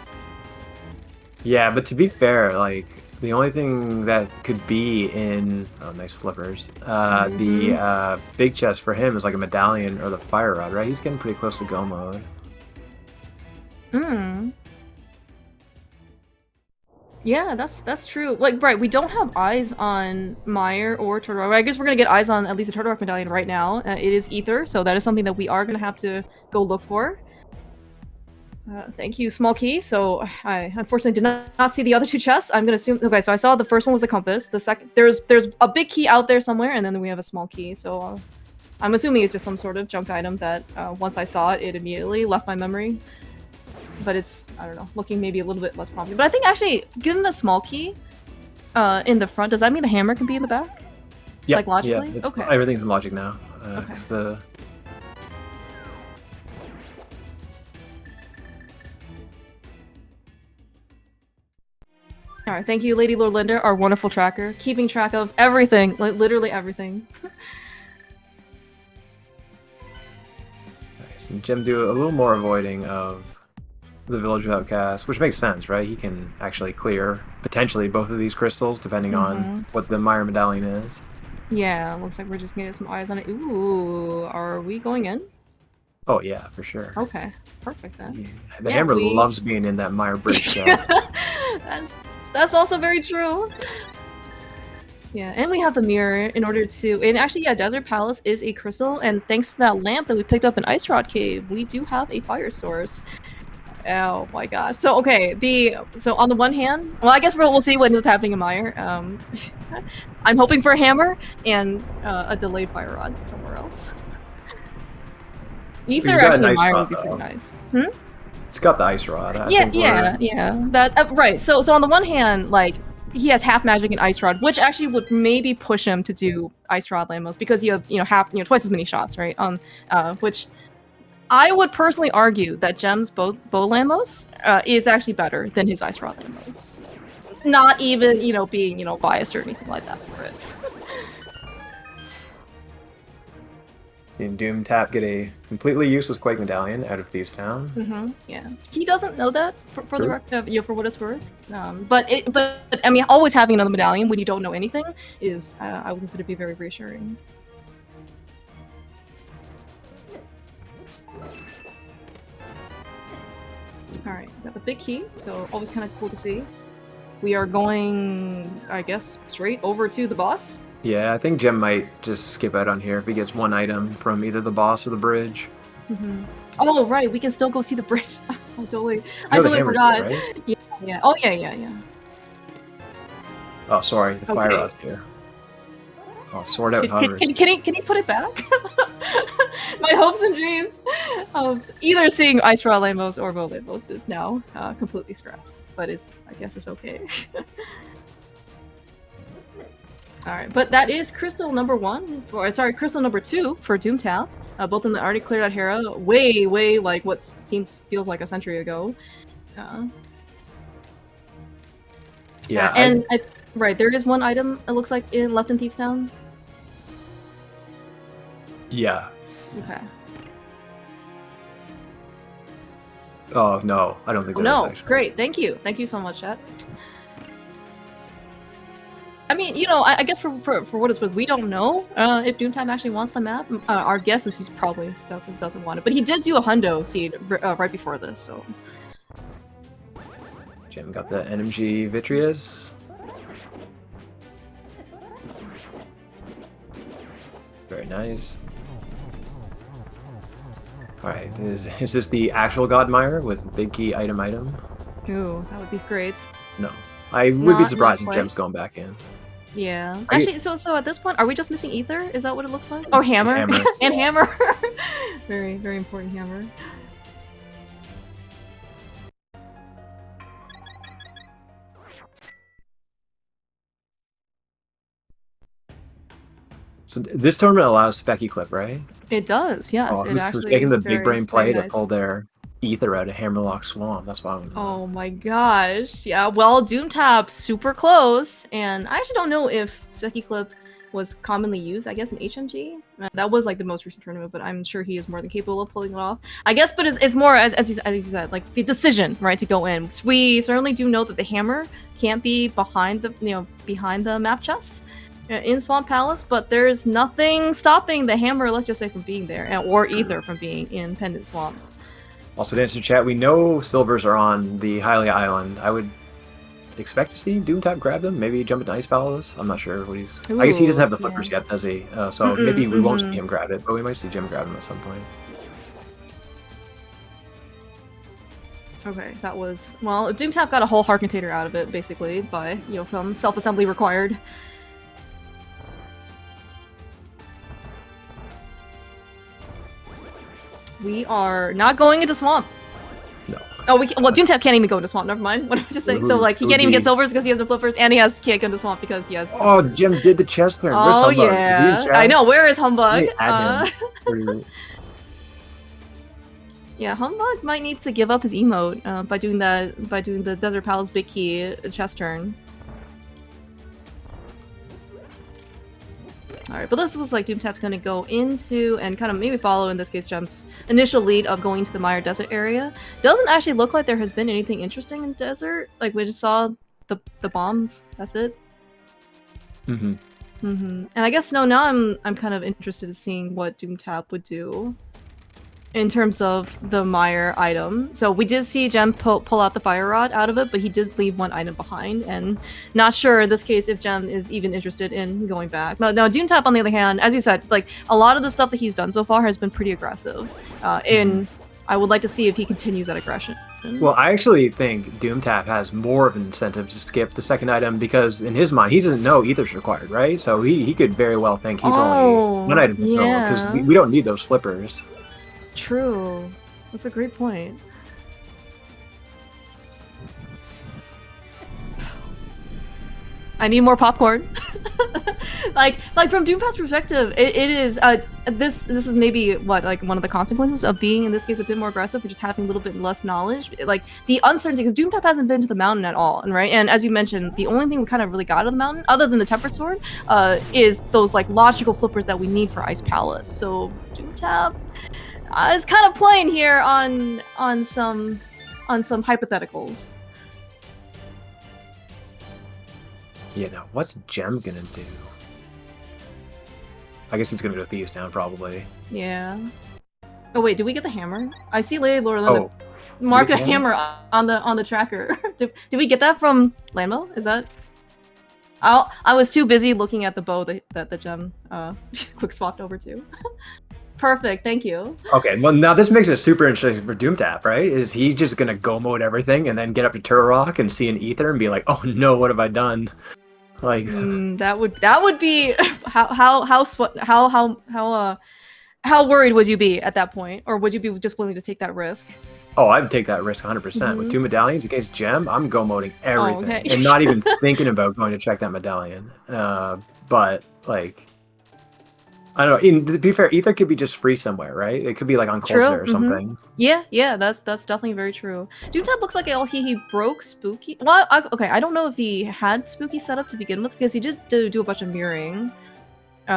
Yeah, but to be fair, like, the only thing that could be in... Oh, nice flippers. The big chest for him is like a medallion or the fire rod, right? He's getting pretty close to go mode. Yeah, that's true. Like, right, we don't have eyes on Meyer or Turtle. I guess we're gonna get eyes on at least a Turtle Rock medallion right now. It is Ether, so that is something that we are gonna have to go look for. Thank you, small key. So I unfortunately did not see the other 2 chests. I'm gonna assume. Okay, so I saw the first one was the compass. The second, there's a big key out there somewhere, and then we have a small key. So I'm assuming it's just some sort of junk item that once I saw it, it immediately left my memory. But it's, I don't know, looking maybe a little bit less promising. But I think actually, given the small key in the front, does that mean the hammer can be in the back? Yeah, like logically. Yeah, okay. Everything's in logic now. Okay. Alright, thank you, Lady Lord Linda, our wonderful tracker, keeping track of everything, like literally everything. Nice. And Gem do a little more avoiding of the Village of Outcasts, which makes sense, right? He can actually clear, potentially, both of these crystals, depending on what the Meyer medallion is. Yeah, looks like we're just gonna get some eyes on it. Ooh, are we going in? Oh yeah, for sure. Okay, perfect then. Yeah. The hammer loves being in that Meyer bridge chest. That's also very true. Yeah, and we have the mirror in order to... And actually, yeah, Desert Palace is a crystal, and thanks to that lamp that we picked up in Ice Rod Cave, we do have a fire source. Oh my gosh. So, okay, so on the one hand... Well, I guess we'll see what ends up happening in Meyer. I'm hoping for a hammer and a delayed fire rod somewhere else. Ether actually in Meyer would be pretty nice. It's got the ice rod. Yeah. That right. So on the one hand, like, he has half magic and ice rod, which actually would maybe push him to do ice rod Lamos because you have twice as many shots, right? Which I would personally argue that Gem's bow Lamos is actually better than his ice rod Lamos. Not even being biased or anything like that for it. Seen Doomtap get a completely useless Quake medallion out of Thieves Town. Yeah, he doesn't know that for the record, for what it's worth. But I mean, always having another medallion when you don't know anything is, I would consider to be very reassuring. All right, got the big key, so always kind of cool to see. We are going, I guess, straight over to the boss. Yeah, I think Gem might just skip out on here if he gets one item from either the boss or the bridge. Oh, right, we can still go see the bridge. I totally forgot. Right? Yeah. Oh, yeah. Oh, sorry, the fire rod's here. Oh, sword out hovers. Can he put it back? My hopes and dreams of either seeing Ice Rod Lamos or Bo Lamos is now completely scrapped. But I guess it's okay. Alright, but that is crystal number 1 crystal number 2 for Doomtap. Both of them already cleared out Hera way, like what feels like a century ago. Yeah. Right, there is one item, it looks like, left in Thieves Town. Yeah. Okay. Oh no, I don't think that is actually. Great, thank you so much, chat. I mean, you know, I guess for what it's worth, we don't know if Doomtap actually wants the map. Our guess is he's probably doesn't want it, but he did do a hundo seed right before this, so. Jim got the NMG Vitreous. Very nice. Alright, is this the actual Godmire with big key item? Ooh, that would be great. No. I would be surprised if Gem's going back in. Yeah. Actually, so at this point, are we just missing Ether? Is that what it looks like? Oh, Hammer. And Hammer. Very, very important Hammer. So this tournament allows Specky Clip, right? It does, yes. Oh, who's making the big brain play to pull their Ether out of Hammerlock Swamp? That's why. Oh my gosh. Yeah, well, Doomtap super close, and I actually don't know if Specky Clip was commonly used, I guess, in HMG. That was like the most recent tournament, but I'm sure he is more than capable of pulling it off. I guess, but it's more, as you said, like the decision, right, to go in. We certainly do know that the hammer can't be behind the map chest in Swamp Palace, but there's nothing stopping the hammer, let's just say, from being there, or Ether from being in Pendant Swamp. Also, to answer chat, we know silvers are on the Hylia Island. I would expect to see Doomtap grab them, maybe jump into Ice Palace. I'm not sure what he's... Ooh, I guess he doesn't have the flippers yet, does he? So maybe we won't see him grab it, but we might see Jim grab him at some point. Okay, that was... Well, Doomtap got a whole Harkentator out of it, basically, by, you know, some self-assembly required. We are not going into Swamp. No. Oh, well, Doomtap can't even go into Swamp, never mind. What am I just saying? So, like, he can't even get silvers because he has the flippers, and he can't go into Swamp because he has... Oh, Jim did the chest turn. Where's Humbug? Yeah. I know, where is Humbug? Yeah, Humbug might need to give up his emote by doing the Desert Palace Big Key chest turn. Alright, but this looks like Doomtap's gonna go into and kind of maybe follow, in this case, Jem's initial lead of going to the Mire Desert area. Doesn't actually look like there has been anything interesting in Desert. Like, we just saw the bombs. That's it. And I guess, no, now I'm kind of interested in seeing what Doomtap would do in terms of the Mire item. So we did see Jem pull out the Fire Rod out of it, but he did leave one item behind, and not sure in this case if Jem is even interested in going back. Now Doomtap, on the other hand, as you said, like, a lot of the stuff that he's done so far has been pretty aggressive, and I would like to see if he continues that aggression. Well, I actually think Doomtap has more of an incentive to skip the second item because, in his mind, he doesn't know Ether's required, right? So he could very well think he's only one item because we don't need those flippers. True. That's a great point. I need more popcorn. like from Doompat's perspective, it is this is maybe what, like, one of the consequences of being, in this case, a bit more aggressive, or just having a little bit less knowledge. Like, the uncertainty, because Doomtap hasn't been to the mountain at all, right? And as you mentioned, the only thing we kind of really got out of the mountain, other than the Tempered Sword, is those, like, logical flippers that we need for Ice Palace. So Doomtap is kind of playing here on some hypotheticals. Yeah, now what's Gem gonna do? I guess it's gonna go Thieves Town, probably. Yeah. Oh wait, did we get the hammer? I see Lady Lorelanda mark a hammer on the tracker. did we get that from Lambo? Is that? I was too busy looking at the bow that the Gem quick swapped over to. Perfect, thank you. Okay, well, now this makes it super interesting for Doomtap, right? Is he just gonna go mode everything and then get up to Turtle Rock and see an Ether and be like, "Oh no, what have I done?" Like that would be how worried would you be at that point, or would you be just willing to take that risk? Oh, I'd take that risk 100%. With 2 medallions against Gem, I'm go moding everything and not even thinking about going to check that medallion. But like, I don't know. To be fair, Ether could be just free somewhere, right? It could be like on Colster or something. Yeah, that's definitely very true. Doomtap looks like he broke Spooky. Well, okay, I don't know if he had Spooky set up to begin with, because he did do a bunch of mirroring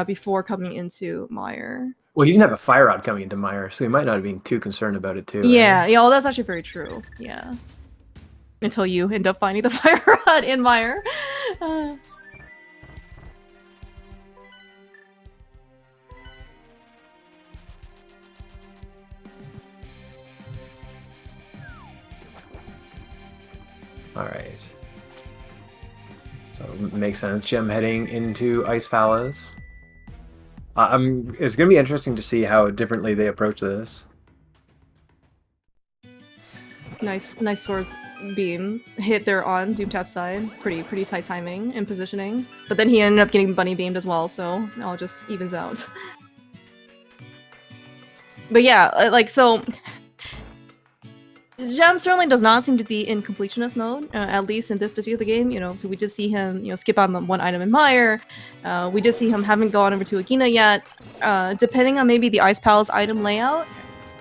before coming into Mire. Well, he didn't have a fire rod coming into Mire, so he might not have been too concerned about it too. Yeah, right? yeah, well, that's actually very true. Yeah. Until you end up finding the fire rod in Mire. All right. So it makes sense. Gem heading into Ice Palace. It's gonna be interesting to see how differently they approach this. Nice Swords Beam hit there on Doomtap's side. Pretty tight timing and positioning. But then he ended up getting bunny beamed as well, so it all just evens out. But yeah, like, so Gem certainly does not seem to be in completionist mode, at least in this particular game, you know, so we just see him, you know, skip on the one item in Mire. We just see him haven't gone over to Agina yet. Depending on maybe the Ice Palace item layout,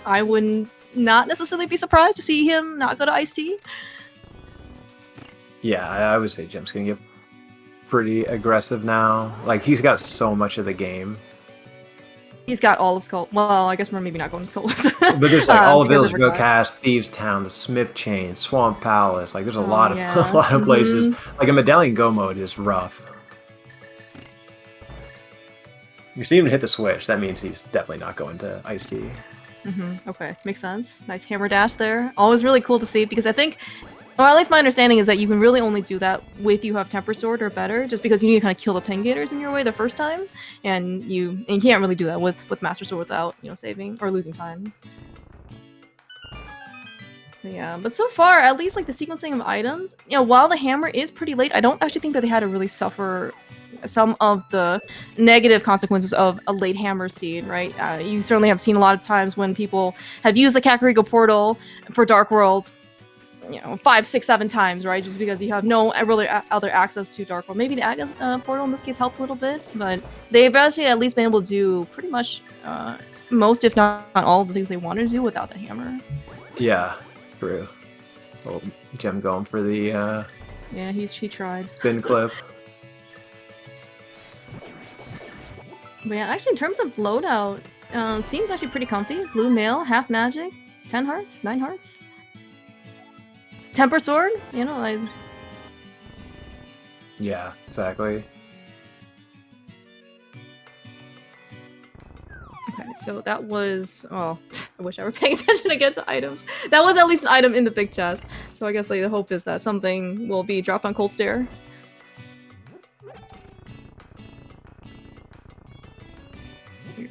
I wouldn't not necessarily be surprised to see him not go to Ice Tea. Yeah, I would say Gem's gonna get pretty aggressive now. Like, he's got so much of the game. He's got all of Skull. Well, I guess we're maybe not going to Skull. But there's like all of Village Go Cast, Thieves Town, the Smith Chain, Swamp Palace. Like, there's a lot of a lot of places. Like, a Medallion Go mode is rough. You see him hit the switch. That means he's definitely not going to Ice Tea. Okay, makes sense. Nice hammer dash there. Always really cool to see because I think, well, at least my understanding is that you can really only do that if you have Temper Sword or better, just because you need to kind of kill the Pin Gators in your way the first time, and you can't really do that with Master Sword without, you know, saving or losing time. But yeah, but so far, at least like the sequencing of items, you know, while the hammer is pretty late, I don't actually think that they had to really suffer some of the negative consequences of a late hammer seed, right? You certainly have seen a lot of times when people have used the Kakariko portal for Dark World, you know, 5, 6, 7 times, right? Just because you have no really other access to Dark World. Maybe the Agus portal in this case helped a little bit, but they've actually at least been able to do pretty much most, if not all, of the things they wanted to do without the hammer. Yeah, true. Well, Gem going for the yeah, he tried. Spin clip. But yeah, actually, in terms of loadout, seems actually pretty comfy. Blue Mail, half magic, 10 hearts, 9 hearts. Temper Sword, you know, I... Yeah, exactly. Okay, so that was... Oh, I wish I were paying attention again to items. That was at least an item in the big chest. So I guess like, the hope is that something will be dropped on Cold Stare.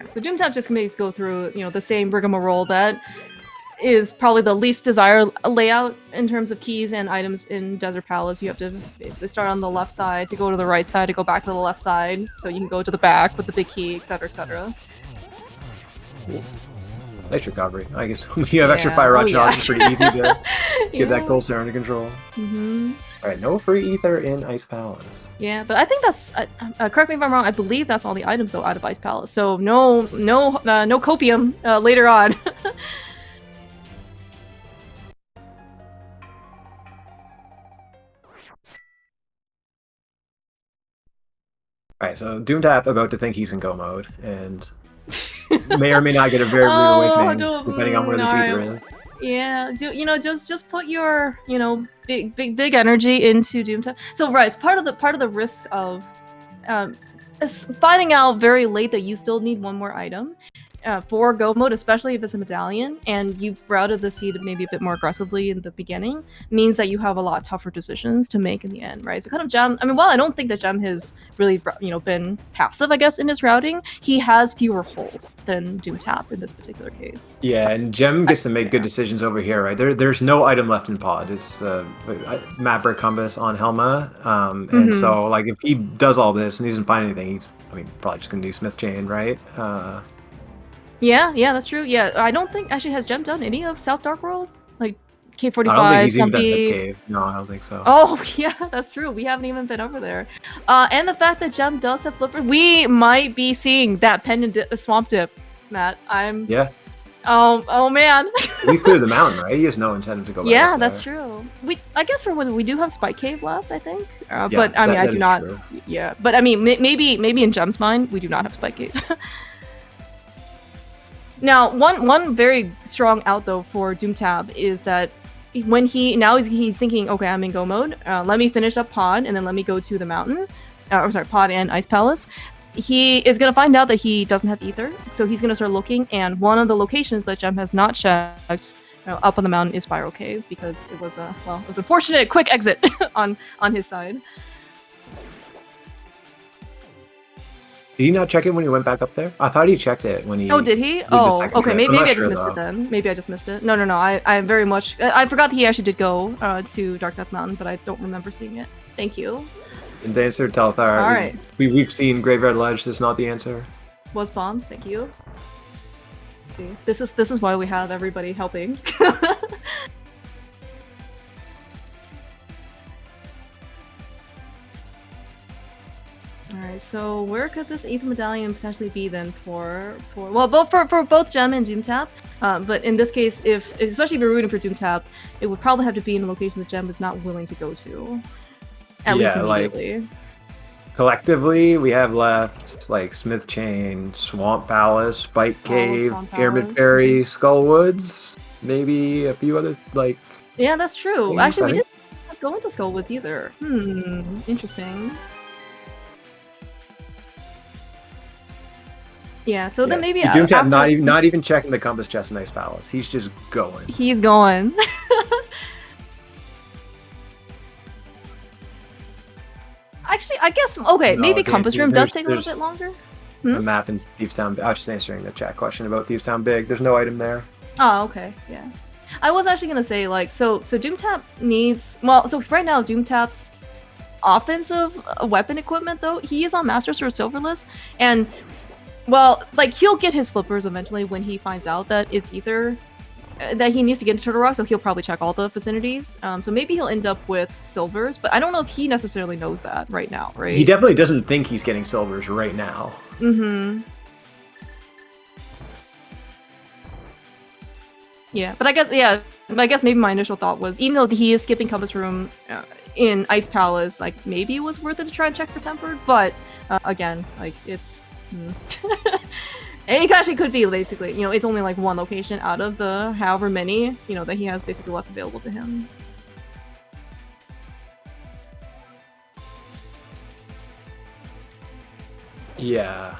So Doomtap just makes go through, you know, the same rigmarole that is probably the least desired layout in terms of keys and items in Desert Palace. You have to basically start on the left side to go to the right side to go back to the left side, so you can go to the back with the big key, etc., etc. Cool. Nice recovery. I guess when you have extra fire rod shots, it's pretty easy to get that Cold Stare under control. Alright, no free ether in Ice Palace. Yeah, but I think that's, correct me if I'm wrong, I believe that's all the items though out of Ice Palace. So no copium later on. Alright, so Doomtap about to think he's in go mode, and may or may not get a very rude awakening, depending on where this ether is. Yeah, so, you know, just put your, you know, big energy into Doomtap. So right, it's part of the risk of finding out very late that you still need one more item for go mode, especially if it's a medallion, and you've routed the seed maybe a bit more aggressively in the beginning, means that you have a lot tougher decisions to make in the end, right? So kind of Gem, I mean, while I don't think that Gem has really, you know, been passive, I guess, in his routing, he has fewer holes than Doomtap in this particular case. Yeah, and Gem gets to make good decisions over here, right? There's no item left in pod. It's Mapper Compass on Helma, and so, like, if he does all this and he doesn't find anything, he's, I mean, probably just gonna do Smith Chain, right? Yeah, that's true. Yeah, I don't think actually has Gem done any of South Dark World, like K45. I don't think he's even done Hip Cave. No, I don't think so. Oh yeah, that's true. We haven't even been over there. And the fact that Gem does have Flipper, we might be seeing that pendant swamp dip, Matt. Yeah. Oh man. We cleared the mountain, right? He has no incentive to go back. Yeah, that's true. I guess we do have Spike Cave left, I think. But I mean, I do not. True. Yeah, but I mean, maybe in Gem's mind, we do not have Spike Cave. Now, one very strong out though for Doomtap is that when he's thinking, okay, I'm in go mode. Let me finish up Pod and then let me go to the mountain. Pod and Ice Palace. He is gonna find out that he doesn't have ether, so he's gonna start looking. And one of the locations that Gem has not checked up on the mountain is Spiral Cave because it was a fortunate quick exit on his side. Did he not check it when he went back up there? I thought he checked it when he... Oh, did he? Oh, okay. Maybe I just missed it then. Maybe I just missed it. No. I very much... I forgot that he actually did go to Dark Death Mountain, but I don't remember seeing it. Thank you. And the answer, Telethar. All right. We've seen Graveyard Ledge. This is not the answer. Was bombs. Thank you. Let's see, this is why we have everybody helping. Alright, so where could this 8th medallion potentially be then for both Gem and Doomtap? But in this case, especially if you're rooting for Doomtap, it would probably have to be in a location that Gem is not willing to go to. At least immediately. Like, collectively, we have left like Smith Chain, Swamp Palace, Spike Cave, Pyramid Ferry, Skullwoods, maybe a few other like... Yeah, that's true. Actually, we didn't go into Skullwoods either. Interesting. Yeah, so then maybe Doomtap not even checking the compass chest in Ice Palace. He's just going. He's going. Actually, I guess maybe compass room does take a little bit longer. A map in Thieves Town. I was just answering the chat question about Thieves Town Big. There's no item there. Oh, okay, yeah. I was actually gonna say like so Doomtap needs so right now Doomtap's offensive weapon equipment though he is on Master Sword Silverless and. Well, like, he'll get his flippers eventually when he finds out that it's Ether, that he needs to get into Turtle Rock, so he'll probably check all the vicinities. So maybe he'll end up with silvers, but I don't know if he necessarily knows that right now, right? He definitely doesn't think he's getting silvers right now. Mm-hmm. Yeah, but I guess maybe my initial thought was, even though he is skipping Compass Room in Ice Palace, like, maybe it was worth it to try and check for Tempered, but again, like, it's... And it actually could be basically, it's only like one location out of the however many, that he has basically left available to him. Yeah.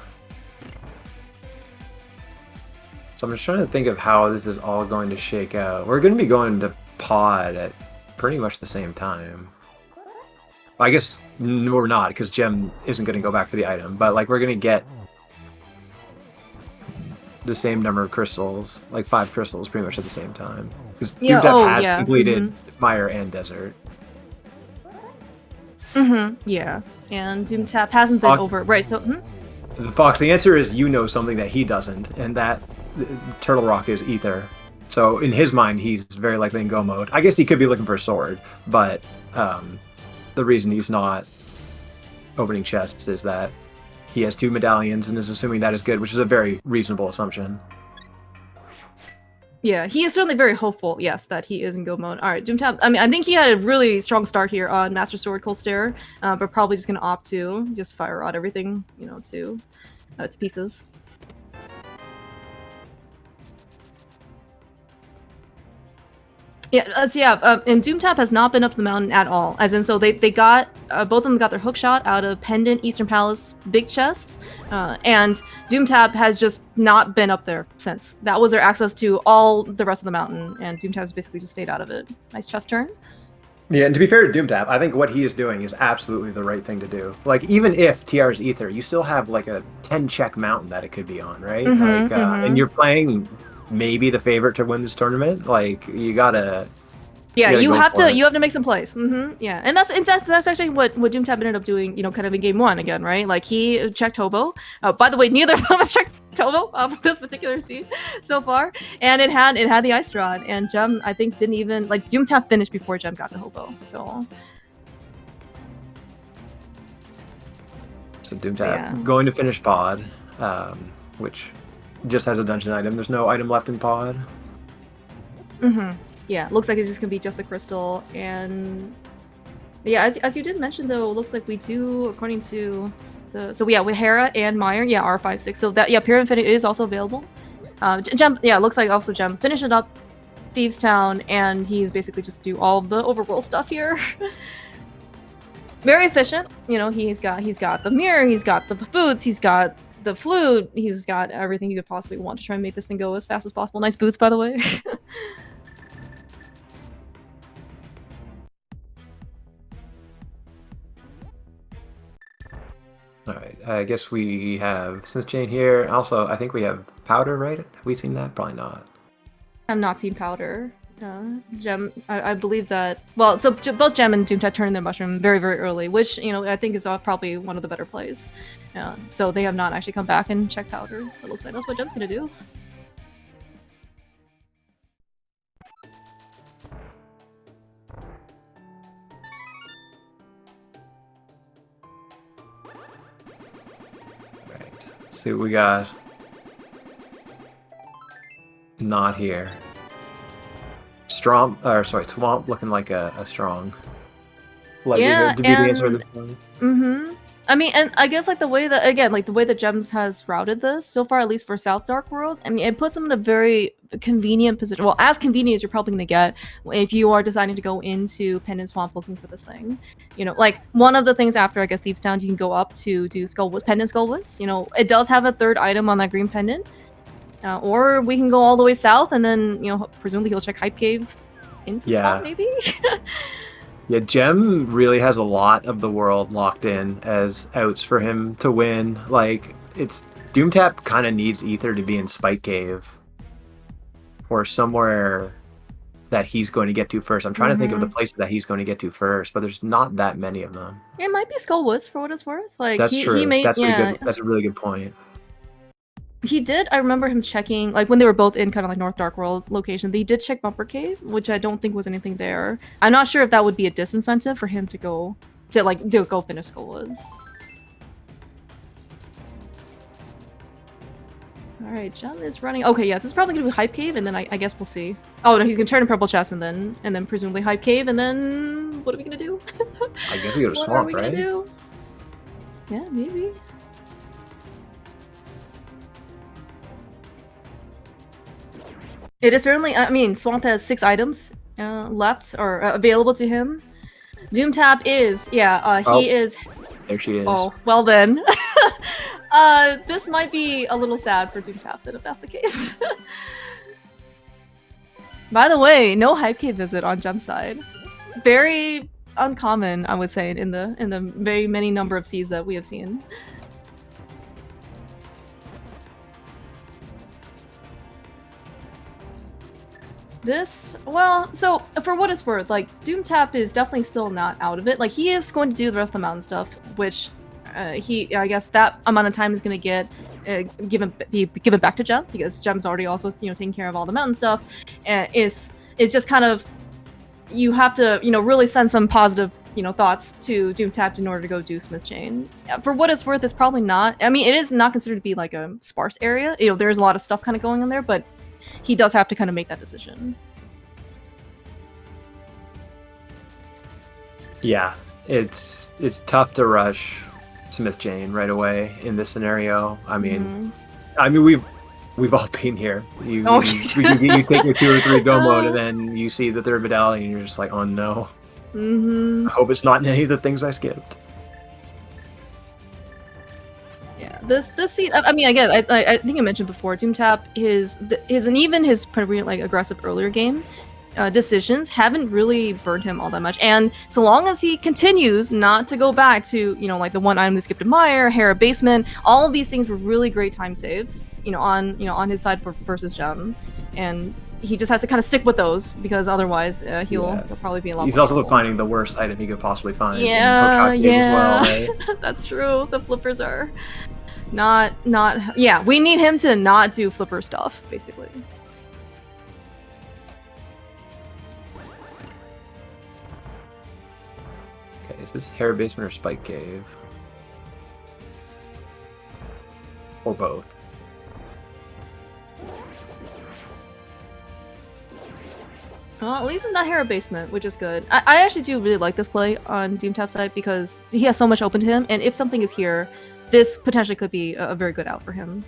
So I'm just trying to think of how this is all going to shake out. We're going to be going to Pod at pretty much the same time. I guess we're not, because Gem isn't going to go back for the item, but like we're going to get the same number of crystals, like 5 crystals pretty much at the same time. Because Doomtap has completed Mire and Desert. Yeah. And Doomtap hasn't been over... Right, so... Fox, the answer is you know something that he doesn't, and that Turtle Rock is Ether. So in his mind, he's very likely in go mode. I guess he could be looking for a sword, but the reason he's not opening chests is that he has 2 medallions and is assuming that is good, which is a very reasonable assumption. Yeah, he is certainly very hopeful, yes, that he is in go mode. Alright, Doomtap, I mean, I think he had a really strong start here on Master Sword Cold Stare, but probably just gonna opt to just fire rod everything, to pieces. Yeah, and Doomtap has not been up the mountain at all. As in, so they got both of them got their hook shot out of Pendant Eastern Palace big chest, and Doomtap has just not been up there since. That was their access to all the rest of the mountain, and Doomtap's basically just stayed out of it. Nice chest turn. Yeah, and to be fair to Doomtap, I think what he is doing is absolutely the right thing to do. Like, even if TR's Ether, you still have like a 10-check mountain that it could be on, right? And you're playing maybe the favorite to win this tournament. Like, you gotta you have to make some plays. Yeah, and that's actually what Doomtap ended up doing, kind of in game 1 again, right? Like, he checked Hobo. By the way, neither of them have checked Hobo for this particular seed so far, and it had the Ice Rod, and Gem I think didn't even like Doomtap finished before Gem got to Hobo. So Doomtap going to finish Pod, which just has a dungeon item. There's no item left in Pod. Yeah, looks like it's just gonna be just the crystal, and yeah, as you did mention though, it looks like we do, according to the with Hera and Mire, R5-6. So that Pyramid Infinity is also available. Gem, yeah, looks like also Gem finishing up Thieves Town, and he's basically just do all of the overworld stuff here. Very efficient, you know. He's got the mirror, he's got the boots, he's got the flute, he's got everything you could possibly want to try and make this thing go as fast as possible. Nice boots, by the way. Alright, I guess we have Smith Chain here. Also, I think we have Powder, right? Have we seen that? Probably not. I've not seen Powder. Gem, I believe that... Well, so both Gem and Doomtap turned their mushroom very, very early, which, you know, I think is probably one of the better plays. So they have not actually come back and checked Powder. It looks like that's what Gem's gonna do. Let's see what we got. Not here. Swamp looking like a strong likelihood to be the answer at this point. I mean, and I guess like the way that Gems has routed this so far, at least for South Dark World, I mean, it puts them in a very convenient position. Well, as convenient as you're probably going to get if you are deciding to go into Pendant Swamp looking for this thing. You know, like one of the things after, I guess, Thieves Town, you can go up to do Pendant Skullwoods. You know, it does have a third item on that green pendant. Or we can go all the way south and then, you know, presumably he'll check Hype Cave into Swamp, maybe? Yeah, Gem really has a lot of the world locked in as outs for him to win. Like, it's Doomtap kind of needs Ether to be in Spike Cave or somewhere that he's going to get to first. I'm trying to think of the places that he's going to get to first, but there's not that many of them. It might be Skullwoods for what it's worth. Like, that's true. That's a really good point. He did. I remember him checking, like when they were both in kind of like North Dark World location. They did check Bumper Cave, which I don't think was anything there. I'm not sure if that would be a disincentive for him to go finish Skullwoods. All right, Gem is running. Okay, yeah, this is probably gonna be Hype Cave, and then I guess we'll see. Oh no, he's gonna turn in Purple Chest, and then presumably Hype Cave, and then what are we gonna do? I guess we go to Swamp, right? Yeah, maybe. It is certainly, I mean, Swamp has 6 items left, or available to him. Doomtap is, he is... There she is. Oh, well then. This might be a little sad for Doomtap then, if that's the case. By the way, no Hype Cave visit on Gem side. Very uncommon, I would say, in the very many number of Cs that we have seen. Well, so for what it's worth, like, Doomtap is definitely still not out of it. Like, he is going to do the rest of the mountain stuff, which I guess that amount of time is going to get given back to Gem, because Gem's already also, you know, taking care of all the mountain stuff. Is just kind of, you have to, you know, really send some positive, you know, thoughts to Doomtap in order to go do Smith Chain. For what it's worth, it's probably not. I mean, it is not considered to be like a sparse area. You know, there's a lot of stuff kind of going on there, but he does have to kind of make that decision. Yeah, it's tough to rush Smith Chain right away in this scenario. I mean, we've all been here. You take your 2 or 3 go mode, and then you see the 3rd medallion, and you're just like, oh no. I hope it's not in any of the things I skipped. This scene, I mean, again, I think I mentioned before, Doomtap, and even his pretty like aggressive earlier game decisions haven't really burned him all that much. And so long as he continues not to go back to, you know, like the one item that skipped Admire, Hera Basement, all of these things were really great time saves, you know, on his side versus Gem, and he just has to kind of stick with those, because otherwise he'll probably be a lot. He's also finding the worst item he could possibly find. Yeah, as well, right? That's true. The flippers are not. Yeah, we need him to not do flipper stuff, basically. Okay, is this Hera Basement or Spike Cave? Or both? Well, at least it's not Hera Basement, which is good. I actually do really like this play on Doomtap's side, because he has so much open to him, and if something is here, this potentially could be a very good out for him.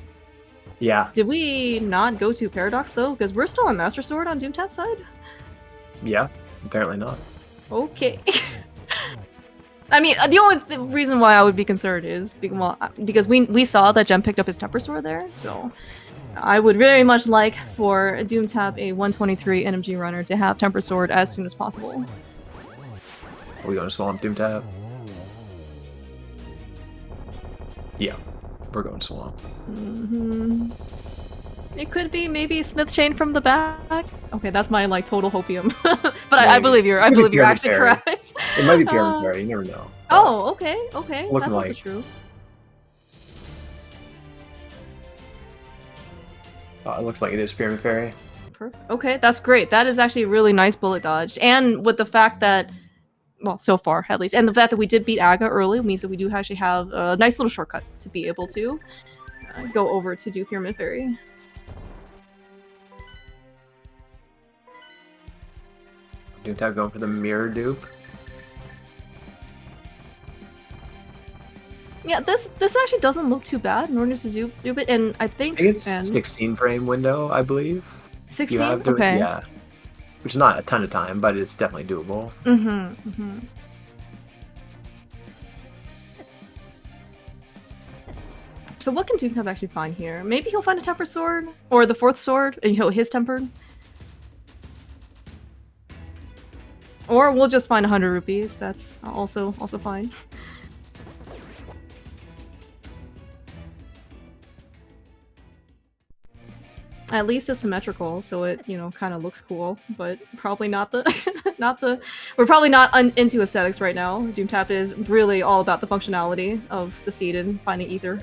Yeah. Did we not go to Paradox though? Because we're still on Master Sword on Doomtap side? Yeah, apparently not. Okay. I mean, the only reason why I would be concerned is because we saw that Gem picked up his Temper Sword there, so I would very much like for Doomtap, a 123 NMG runner, to have Temper Sword as soon as possible. Are we going to Swamp Doomtap? Yeah, we're going Swamp. It could be maybe Smith Chain from the back. Okay, that's my like total hopium. But I believe you're. I believe you're actually correct. It might be Pyramid Fairy. You never know. Oh, okay, okay, that's also true. It looks like it is Pyramid Fairy. Perfect. Okay, that's great. That is actually a really nice bullet dodge, and with the fact that, well, so far at least, and the fact that we did beat Aga early means that we do actually have a nice little shortcut to be able to go over to do Pyramid Fairy. Doomtap going for the mirror dupe. Yeah, this actually doesn't look too bad in order to do it, and I think it's 16 frame window, I believe. 16? Okay. Yeah. Which is not a ton of time, but it's definitely doable. So what can Doomtap actually find here? Maybe he'll find a Temper Sword? Or the 4th sword, and his Tempered? Or we'll just find 100 rupees, that's also fine. At least it's symmetrical, so it, kind of looks cool, but probably not the, we're probably not into aesthetics right now. Doomtap is really all about the functionality of the seed and finding ether.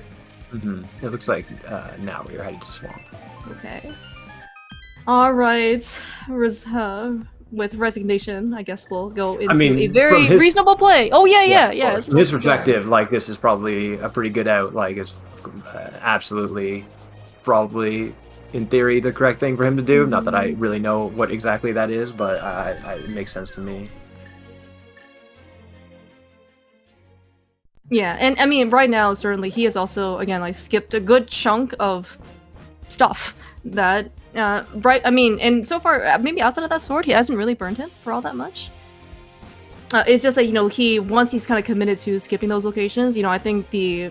It looks like now we're headed to Swamp. Okay. Alright. With resignation, I guess we'll go into a very reasonable play. Oh, yeah. From his perspective, like, this is probably a pretty good out. Like, it's absolutely, probably, in theory, the correct thing for him to do. Not that I really know what exactly that is, but it makes sense to me. Yeah, and I mean, right now, certainly, he has also, again, like, skipped a good chunk of stuff that, and so far, maybe outside of that sword, he hasn't really burned him for all that much. It's just that, once he's kind of committed to skipping those locations, I think the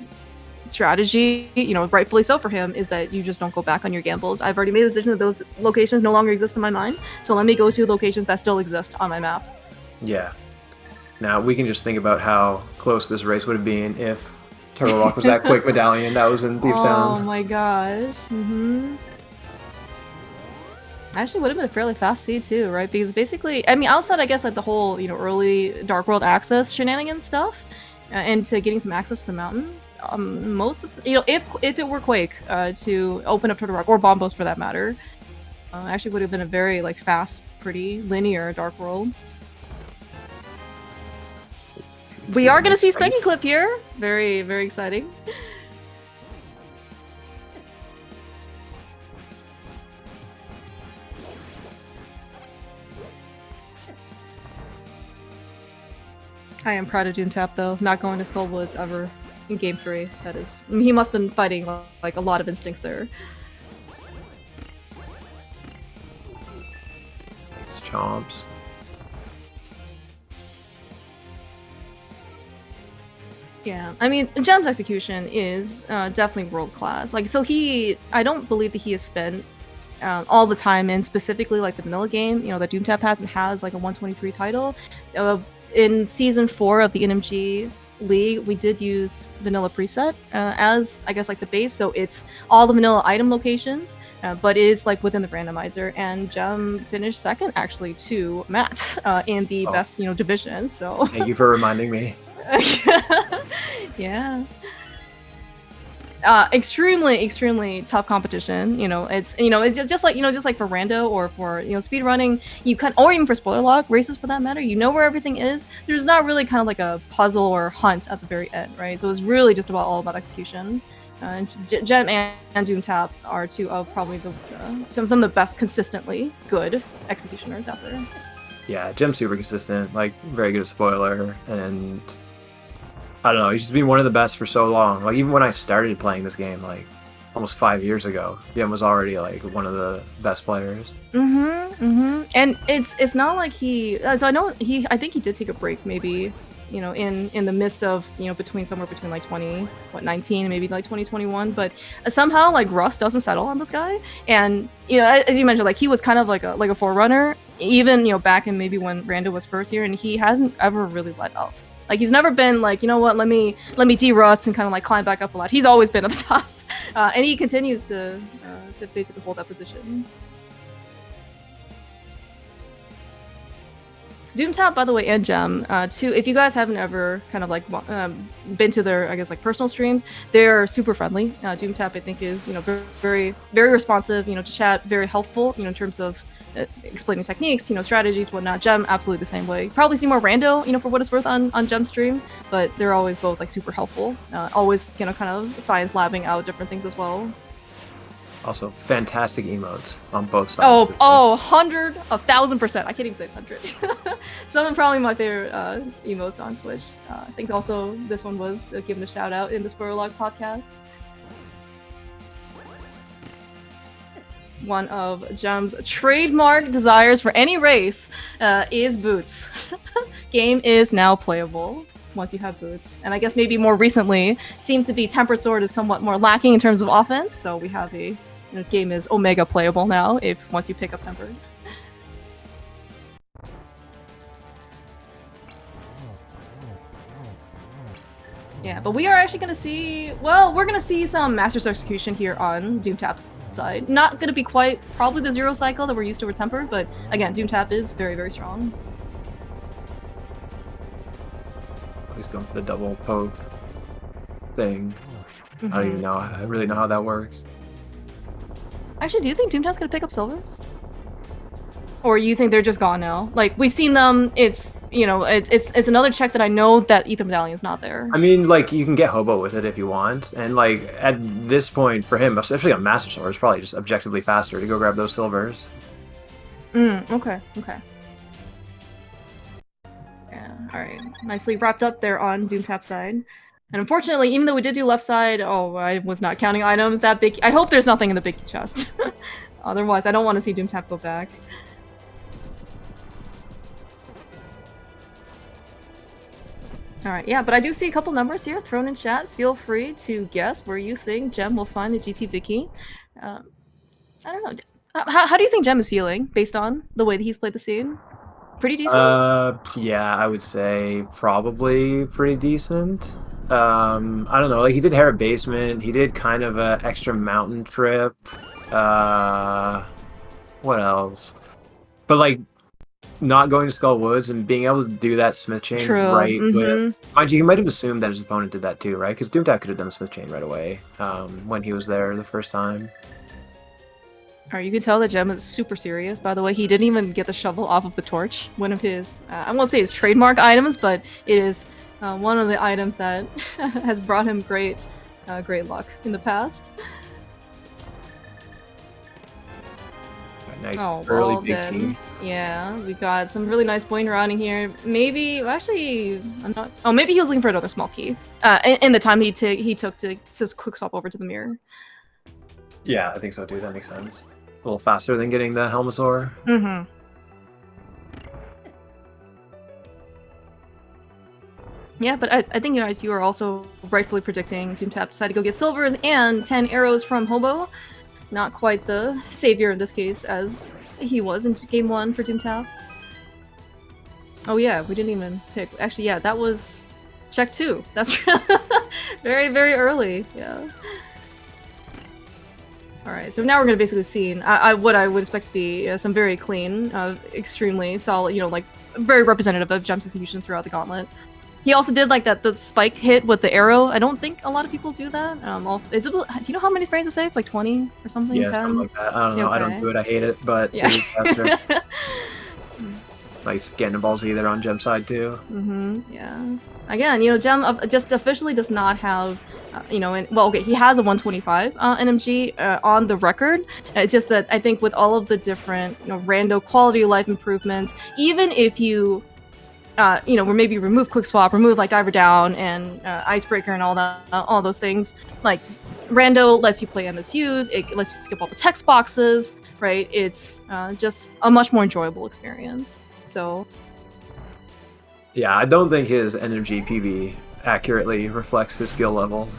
strategy, rightfully so for him, is that you just don't go back on your gambles. I've already made the decision that those locations no longer exist in my mind, so let me go to locations that still exist on my map. Yeah. Now, we can just think about how close this race would have been if Turtle Rock was that quick medallion that was in Thief Sound. Oh my gosh. Actually would have been a fairly fast seed too, right? Because basically, I mean, outside, I guess, like the whole, early Dark World access shenanigans stuff, and to getting some access to the mountain, most of, if it were Quake, to open up Turtle Rock, or Bombos for that matter, actually would have been a very, like, fast, pretty, linear Dark World. We are going to see Spanking Clip here. Very, very exciting. I am proud of Doomtap, though. Not going to Skullwoods ever in Game 3. That is... I mean, he must have been fighting, like, a lot of instincts there. It's chomps. Yeah, I mean, Gem's execution is definitely world-class. Like, so I don't believe that he has spent all the time in specifically, like, the vanilla game, that Doomtap has, like, a 123 title. In Season 4 of the NMG League, we did use vanilla preset as, I guess, like, the base, so it's all the vanilla item locations, but is, like, within the randomizer, and Gem finished second, actually, to Matt in the best, division, so... Thank you for reminding me. Yeah. Extremely tough competition. It's it's just like for rando or for speed running, or even for spoiler lock races for that matter. Where everything is. There's not really kind of like a puzzle or hunt at the very end, right? So it's really just all about execution. Gem and Doomtap are two of probably some of the best consistently good executioners out there. Yeah, Gem's super consistent, like very good at spoiler, and I don't know, he's just been one of the best for so long. Like, even when I started playing this game, like, almost 5 years ago. Jim was already like one of the best players. And it's not like he. So I know I think he did take a break, maybe, you know, in the midst of, you know, somewhere between like 19 and maybe like 2021. But somehow like rust doesn't settle on this guy. And you know, as you mentioned, like he was kind of like a forerunner, even, you know, back in maybe when Rando was first here, and he hasn't ever really let up. Like he's never been like, you know what, let me de-rust and kind of like climb back up a lot. He's always been at the top, and he continues to basically hold that position. Doomtap, by the way, and Gem, too. If you guys haven't ever kind of like been to their, I guess, like personal streams, they're super friendly. Doomtap, I think, is, you know, very, very responsive. You know, to chat, very helpful. You know, in terms of explaining techniques, you know, strategies, whatnot. Gem, absolutely the same way. You probably see more Rando, you know, for what it's worth on Gem's stream, but they're always both like super helpful. Always, you know, kind of science labbing out different things as well. Also, fantastic emotes on both sides. 1,000%. I can't even say 100. Some of probably my favorite emotes on Twitch. I think also this one was given a shout out in the Spoilerlog podcast. One of Gem's trademark desires for any race is boots. Game is now playable once you have boots. And I guess maybe more recently, seems to be Tempered Sword is somewhat more lacking in terms of offense, so we have a, you know, game is Omega playable now once you pick up Tempered. Yeah, but we are actually going to see, well, we're going to see some Master's Execution here on Doomtap's side. Not going to be quite probably the zero cycle that we're used to with Tempered, but again, Doomtap is very, very strong. He's going for the double poke thing. I don't even know. I really know how that works. Actually, do you think Doomtap's gonna pick up silvers? Or you think they're just gone now? Like, we've seen them, it's, you know, it's another check that I know that Ether Medallion is not there. I mean, like, you can get Hobo with it if you want, and like, at this point, for him, especially on Master Sword, it's probably just objectively faster to go grab those silvers. Okay. Yeah, alright. Nicely wrapped up there on Doomtap's side. And unfortunately, even though we did do left side, I was not counting items that big. I hope there's nothing in the big chest. Otherwise, I don't want to see Doomtap go back. Alright, yeah, but I do see a couple numbers here thrown in chat. Feel free to guess where you think Gem will find the GT Vicky. I don't know. How do you think Gem is feeling, based on the way that he's played the scene? Pretty decent? Yeah, I would say probably pretty decent. I don't know, like, he did Harrop Basement, he did kind of a extra mountain trip, what else? But, like, not going to Skull Woods and being able to do that Smith Chain with... Mind you, he might have assumed that his opponent did that too, right? Because Doomtap could have done the Smith Chain right away, when he was there the first time. Alright, you can tell that Gem is super serious. By the way, he didn't even get the shovel off of the torch. One of his, I won't say his trademark items, but it is one of the items that has brought him great luck in the past. Nice early big key. Yeah, we got some really nice point routing here. Maybe, actually, I'm not. Oh, maybe he was looking for another small key. In the time he took to just quick swap over to the mirror. Yeah, I think so too. That makes sense. A little faster than getting the Helmasaur. Yeah, but I think, guys, you are also rightfully predicting Doomtap decided to go get silvers and 10 arrows from Hobo. Not quite the savior in this case as he was in game 1 for Doomtap. Oh yeah, we didn't even pick. Actually, yeah, that was check 2. That's very, very early. Yeah. Alright, so now we're going to basically see what I would expect to be some very clean, extremely solid, you know, like, very representative of Gem's execution throughout the gauntlet. He also did like the spike hit with the arrow. I don't think a lot of people do that. Also, do you know how many frames it saves? Like 20 or something? Yeah, 10? Something like that. I don't know. Okay. I don't do it. I hate it, but yeah. It is faster. Nice getting a ball Z there on Gem's side too. Yeah. Again, you know, Gem just officially does not have, you know, well, okay, he has a 125 NMG on the record. It's just that I think with all of the different, you know, rando quality of life improvements, even if you where maybe remove quick swap, remove like diver down and icebreaker and all that, all those things. Like Rando lets you play MSUs, it lets you skip all the text boxes, right? It's just a much more enjoyable experience. So yeah, I don't think his energy PV accurately reflects his skill level.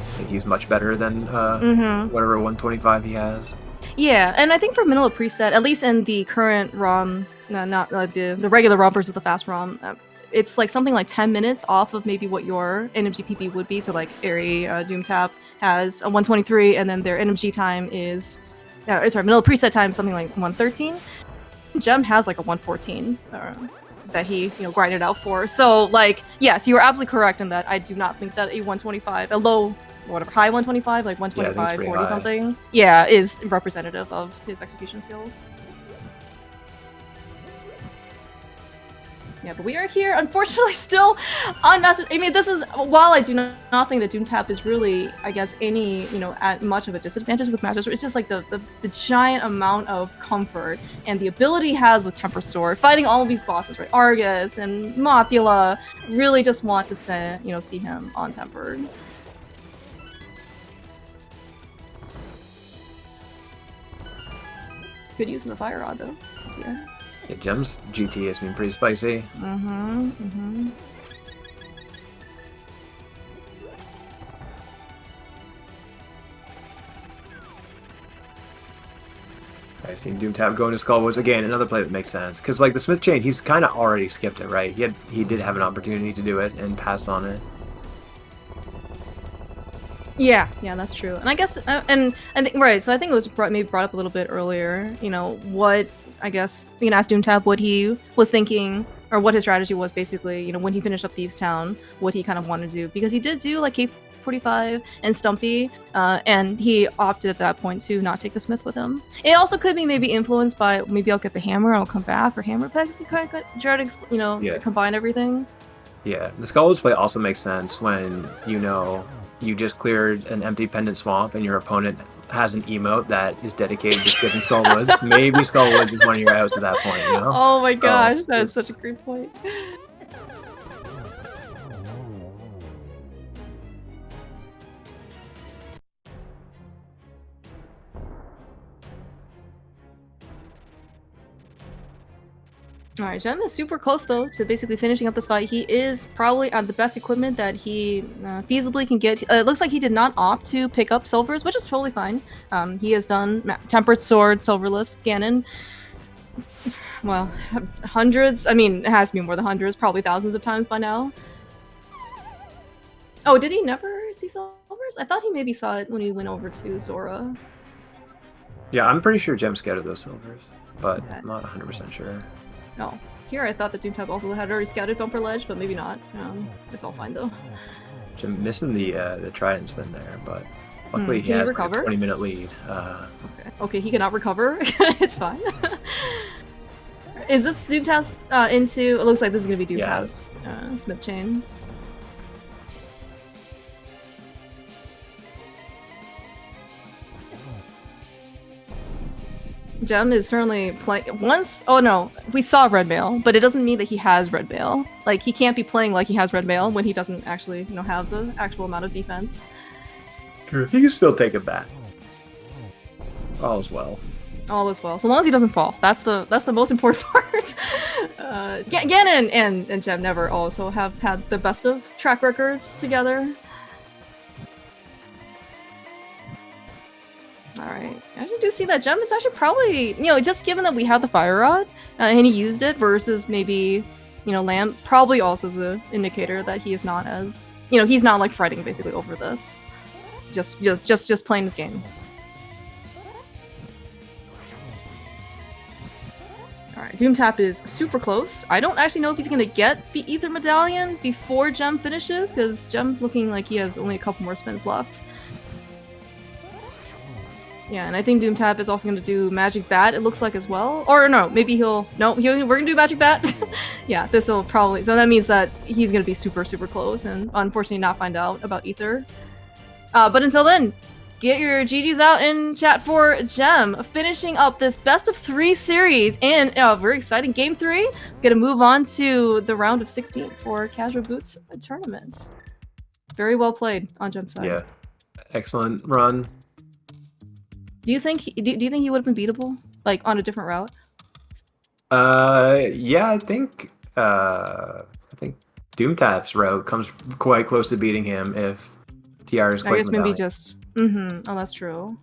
I think he's much better than whatever 125 he has. Yeah, and I think for vanilla preset, at least in the current ROM, not the regular ROM versus the fast ROM, it's like something like 10 minutes off of maybe what your NMG PP would be. So like Airy, Doomtap has a 123, and then their NMG time is, vanilla preset time is something like 113. Gem has like a 114 that he grinded out for. So like, yes, you are absolutely correct in that I do not think that a 125, a low, whatever, high 125, like 125, 40 high. Something, is representative of his execution skills. Yeah, but we are here, unfortunately, still on Master. I mean, this is, while I do not think that Doomtap is really, I guess, any, at much of a disadvantage with Master Sword, it's just like the giant amount of comfort and the ability he has with Temper Sword, fighting all of these bosses, right? Argus and Mothula, really just want to see him on Tempered. Good use of the Fire Rod, though. Yeah. Yeah, Gem's GT has been pretty spicy. I've seen Doomtap go into Skullwoods again. Another play that makes sense because, like the Smith Chain, he's kind of already skipped it, right? He did have an opportunity to do it and passed on it. Yeah, that's true. And I guess, and right. So I think it was maybe brought up a little bit earlier. What I guess we can ask Doomtap what he was thinking or what his strategy was basically. When he finished up Thieves Town, what he kind of wanted to do, because he did do like K45 and Stumpy, and he opted at that point to not take the Smith with him. It also could be maybe influenced by maybe I'll get the hammer, I'll come back for hammer pegs to kind of try to combine everything. Yeah, the Skullwoods play also makes sense when you just cleared an empty pendant swamp and your opponent has an emote that is dedicated to skipping Skullwoods. Maybe Skullwoods is one of your outs at that point, Oh my gosh, that's such a great point. Alright, Gem is super close though to basically finishing up this fight. He is probably on the best equipment that he feasibly can get. It looks like he did not opt to pick up silvers, which is totally fine. He has done Tempered Sword, Silverless, Ganon. Well, hundreds. I mean, it has to be more than hundreds, probably thousands of times by now. Oh, did he never see silvers? I thought he maybe saw it when he went over to Zora. Yeah, I'm pretty sure Gem scouted those silvers, but I'm not 100% sure. No. Here I thought that Doomtap also had already scouted Bumper Ledge, but maybe not. It's all fine though. Jim missing the trident spin there, but luckily he has like a 20-minute lead. Okay, he cannot recover. It's fine. Is this Doomtap's into... It looks like this is going to be Doomtap's Smith Chain. Gem is certainly playing once. Oh no, we saw Red Mail, but it doesn't mean that he has Red Mail. Like he can't be playing like he has Red Mail when he doesn't actually, have the actual amount of defense. True, he can still take it back. All is well. All is well, so long as he doesn't fall. That's the most important part. Ganon and Gem never also have had the best of track records together. Alright, I actually do see that Gem is actually probably, just given that we have the Fire Rod, and he used it versus maybe, Lamp, probably also is an indicator that he is not as, he's not like fighting basically over this. Just playing his game. Alright, Doomtap is super close. I don't actually know if he's gonna get the Ether Medallion before Gem finishes, because Gem's looking like he has only a couple more spins left. Yeah, and I think Doomtap is also going to do Magic Bat, it looks like, as well. Or no, maybe we're going to do Magic Bat. Yeah, this will probably... So that means that he's going to be super, super close and unfortunately not find out about Ether. But until then, Get your GGs out in chat for Gem, finishing up this best of 3 series in a very exciting game 3. Gonna move on to the round of 16 for Casual Boots tournament. Very well played on Gem's side. Yeah, excellent run. Do you think he would have been beatable, like on a different route? Yeah, I think Doomtap's route comes quite close to beating him if TR is quite. I guess maybe just. Oh, that's true.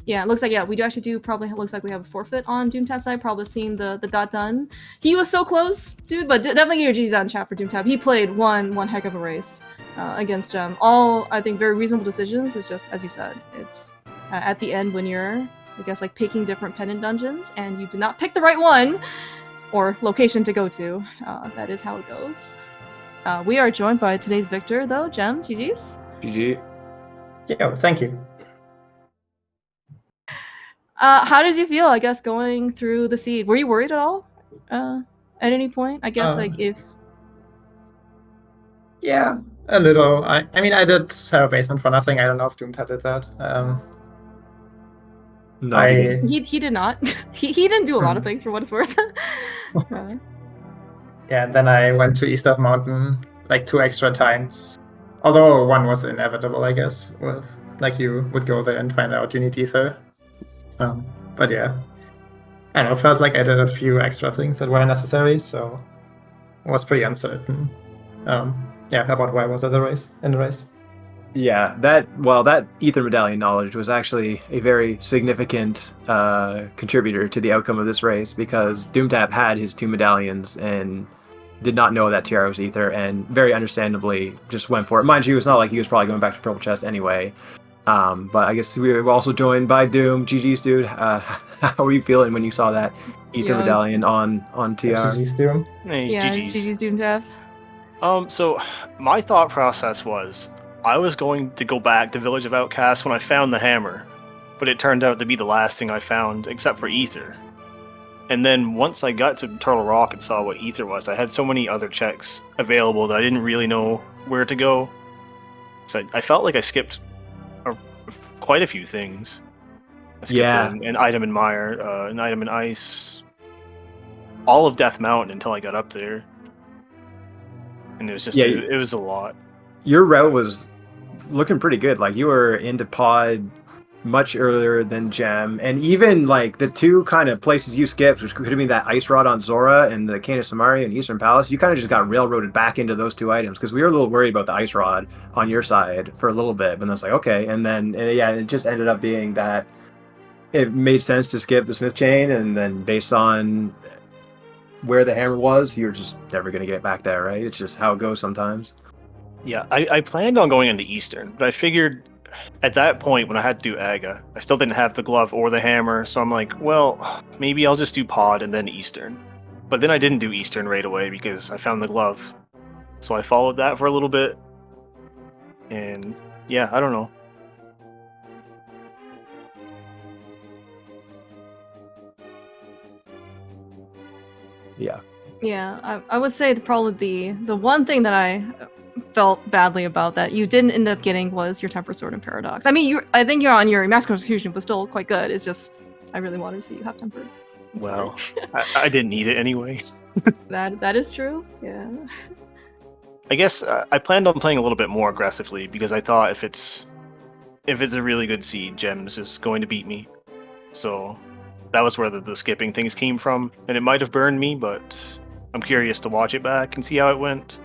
Yeah, it looks like we do actually probably looks like we have a forfeit on Doomtap's side. Probably seeing the dot done. He was so close, dude. But definitely get your GGs out in chat for Doomtap. He played one heck of a race against Gem. All I think very reasonable decisions. It's just as you said. It's at the end when you're I guess like picking different pendant dungeons and you did not pick the right one or location to go to. That is how it goes. We are joined by today's victor though, Gem. GGs. GG. Yeah, thank you. How did you feel, I guess, going through the seed? Were you worried at all at any point? I guess, like, if... Yeah, a little. I mean, I did Terror Basement for nothing. I don't know if Doomtap did that. No, he did not. he didn't do a lot of things for what it's worth. Yeah, and then I went to East of Mountain, like 2 extra times. Although one was inevitable, I guess, with, like, you would go there and find out you need ether. But yeah, I don't know, felt like I did a few extra things that were necessary, so I was pretty uncertain. Yeah, about why I was in the race. Yeah, that ether medallion knowledge was actually a very significant contributor to the outcome of this race, because Doomtap had his 2 medallions and did not know that TR was ether, and very understandably just went for it. Mind you, it's not like he was probably going back to purple chest anyway. But I guess we were also joined by Doom. GG's, dude. How were you feeling when you saw that ether medallion on TR? GG's, Doom. Hey, yeah, GG's, Doomtap. So my thought process was I was going to go back to Village of Outcasts when I found the hammer, but it turned out to be the last thing I found except for ether. And then once I got to Turtle Rock and saw what ether was, I had so many other checks available that I didn't really know where to go. So I felt like I skipped quite a few things. I skipped an item in Mire, an item in Ice, all of Death Mountain until I got up there. And it was just, it was a lot. Your route was looking pretty good. Like, you were into pod much earlier than Gem, and even like the 2 kind of places you skipped, which could have been that Ice Rod on Zora and the Cane of Samaria and Eastern Palace, you kind of just got railroaded back into those 2 items, because we were a little worried about the Ice Rod on your side for a little bit, but then it's like, okay, and then it just ended up being that it made sense to skip the Smith Chain, and then based on where the hammer was, you're just never going to get back there, right? It's just how it goes sometimes. Yeah, I planned on going into Eastern, but I figured at that point when I had to do Aga, I still didn't have the glove or the hammer, so I'm like, well, maybe I'll just do pod and then Eastern. But then I didn't do Eastern right away because I found the glove. So I followed that for a little bit. And yeah, I don't know. Yeah. Yeah, I would say probably the one thing that I felt badly about that you didn't end up getting was your Temper Sword and Paradox. I mean, I think you're on your Massacre Execution was still quite good. It's just I really wanted to see you have Tempered. Well, I didn't need it anyway. That is true. Yeah. I guess I planned on playing a little bit more aggressively because I thought if it's a really good seed, Gems is going to beat me. So that was where the skipping things came from, and it might have burned me, but I'm curious to watch it back and see how it went.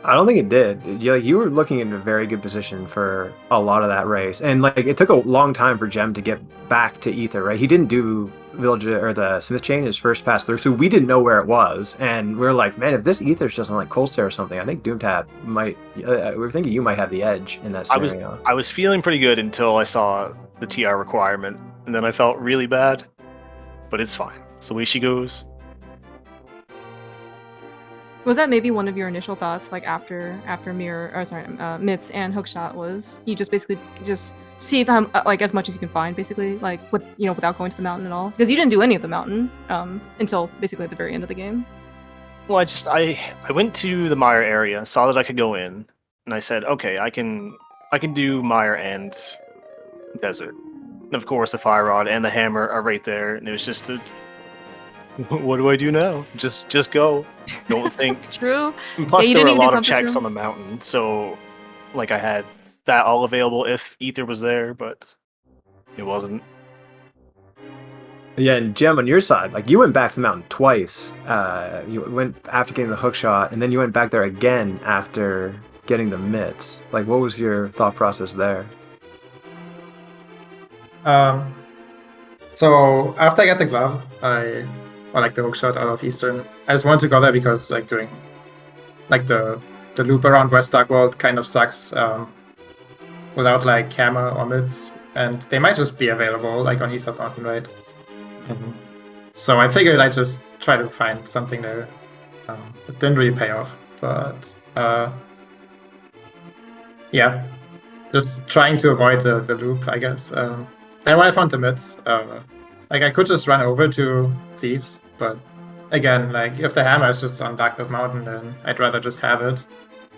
I don't think it did. You were looking in a very good position for a lot of that race, and like it took a long time for Gem to get back to ether, right? He didn't do Village or the Smith Chain his first pass through, so we didn't know where it was, and we were like, man, if this ether's just on like Cold Stare or something, I think Doomtap might. We were thinking you might have the edge in that scenario. I was feeling pretty good until I saw the TR requirement, and then I felt really bad, but it's fine. It's the way she goes. Was that maybe one of your initial thoughts, like after Mitts and Hookshot, was you just basically just see if like as much as you can find, basically, like without going to the mountain at all? Because you didn't do any of the mountain until basically at the very end of the game. Well, I went to the Mire area, saw that I could go in, and I said, okay, I can I can do Mire and Desert. And of course, the Fire Rod and the Hammer are right there, and it was just a... What do I do now? Just go. Don't think. True. And plus, Yeah, there were a didn't need lot the of compass checks room. on the mountain, so like I had that all available if Ether was there, but it wasn't. Yeah, and Jem, on your side, like you went back to the mountain twice. You went after getting the hook shot, and then you went back there again after getting the mitts. Like, what was your thought process there? So after I got the glove, or like the hook shot out of Eastern, I just wanted to go there because like doing like the loop around West Dark World kind of sucks without like hammer or mids, and they might just be available like on East of Mountain, right? So I figured I'd just try to find something there. It didn't really pay off, but yeah, just trying to avoid the loop, I guess. And when I found the mids, like I could just run over to Thieves, but again, like if the hammer is just on Dark Mountain, then I'd rather just have it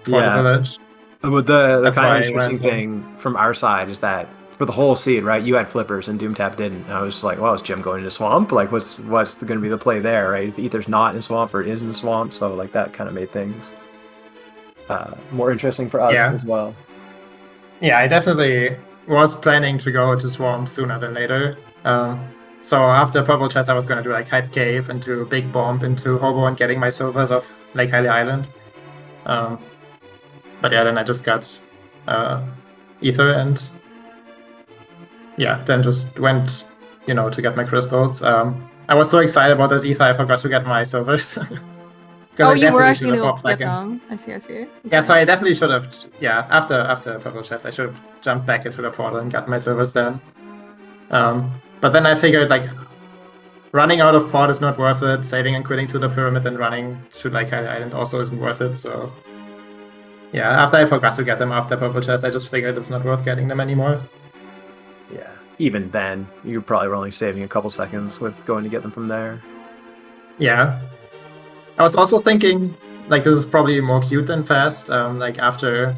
for the village. But the That's kind why of I interesting went thing from our side is that for the whole seed, right, you had flippers and Doomtap didn't. And I was just like, well, is Jim going into swamp? Like, what's going to be the play there, right? If Ether's not in swamp or it is in the swamp, so like that kind of made things more interesting for us as well. Yeah, I definitely was planning to go to swamp sooner than later. So after Purple Chest, I was going to do like Hide Cave into Big Bomb into Hobo and getting my silvers off Lake Hylia Island. But yeah, then I just got Ether and yeah, then just went, to get my crystals. I was so excited about that Ether, I forgot to get my silvers. Oh, you were actually going to get them. I see. Okay. Yeah, so I definitely should have, after Purple Chest, I should have jumped back into the portal and got my silvers then. But then I figured, like, running out of port is not worth it, saving and quitting to the pyramid and running to, like, Hylia Island also isn't worth it, so... Yeah, after I forgot to get them after Purple Chest, I just figured it's not worth getting them anymore. Yeah, even then, you probably were only saving a couple seconds with going to get them from there. Yeah. I was also thinking, like, this is probably more cute than fast. Like, after,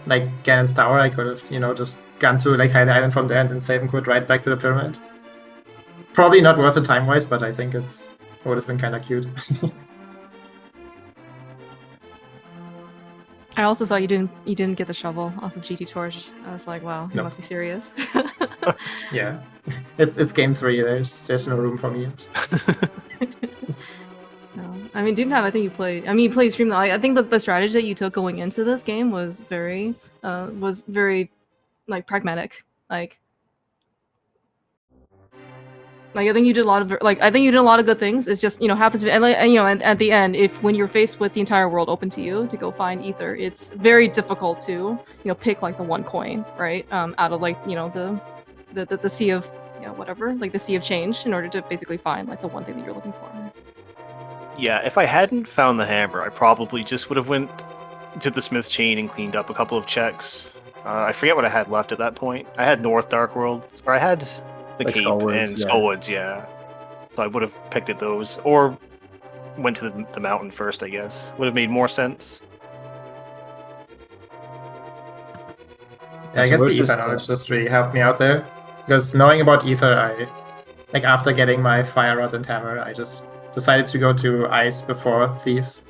like, Ganon's Tower, I could have, just gone to, like, Hylia Island from there and then save and quit right back to the pyramid. Probably not worth it time-wise, but I think it would have been kind of cute. I also saw you didn't get the shovel off of GT Torch. I was like, wow, you must be serious. Yeah, it's game 3. There's no room for me yet. No, I mean Doomtap. I think you played. I mean, you played extremely. I think that the strategy that you took going into this game was very, like pragmatic. Like I think you did a lot of good things. It's just happens to be and at the end, when you're faced with the entire world open to you to go find Ether, it's very difficult to pick like the one coin, right, out of like the sea of whatever, like the sea of change, in order to basically find like the one thing that you're looking for. Yeah, if I hadn't found the hammer, I probably just would have went to the Smith chain and cleaned up a couple of checks. I forget what I had left at that point. I had North Dark World, or I had the like Cape and Skullwoods, yeah. So I would have picked at those, or went to the mountain first, I guess. Would have made more sense. Yeah, I guess the Ether knowledge just really helped me out there. Because knowing about Ether, after getting my Fire Rod and Hammer, I just decided to go to Ice before Thieves.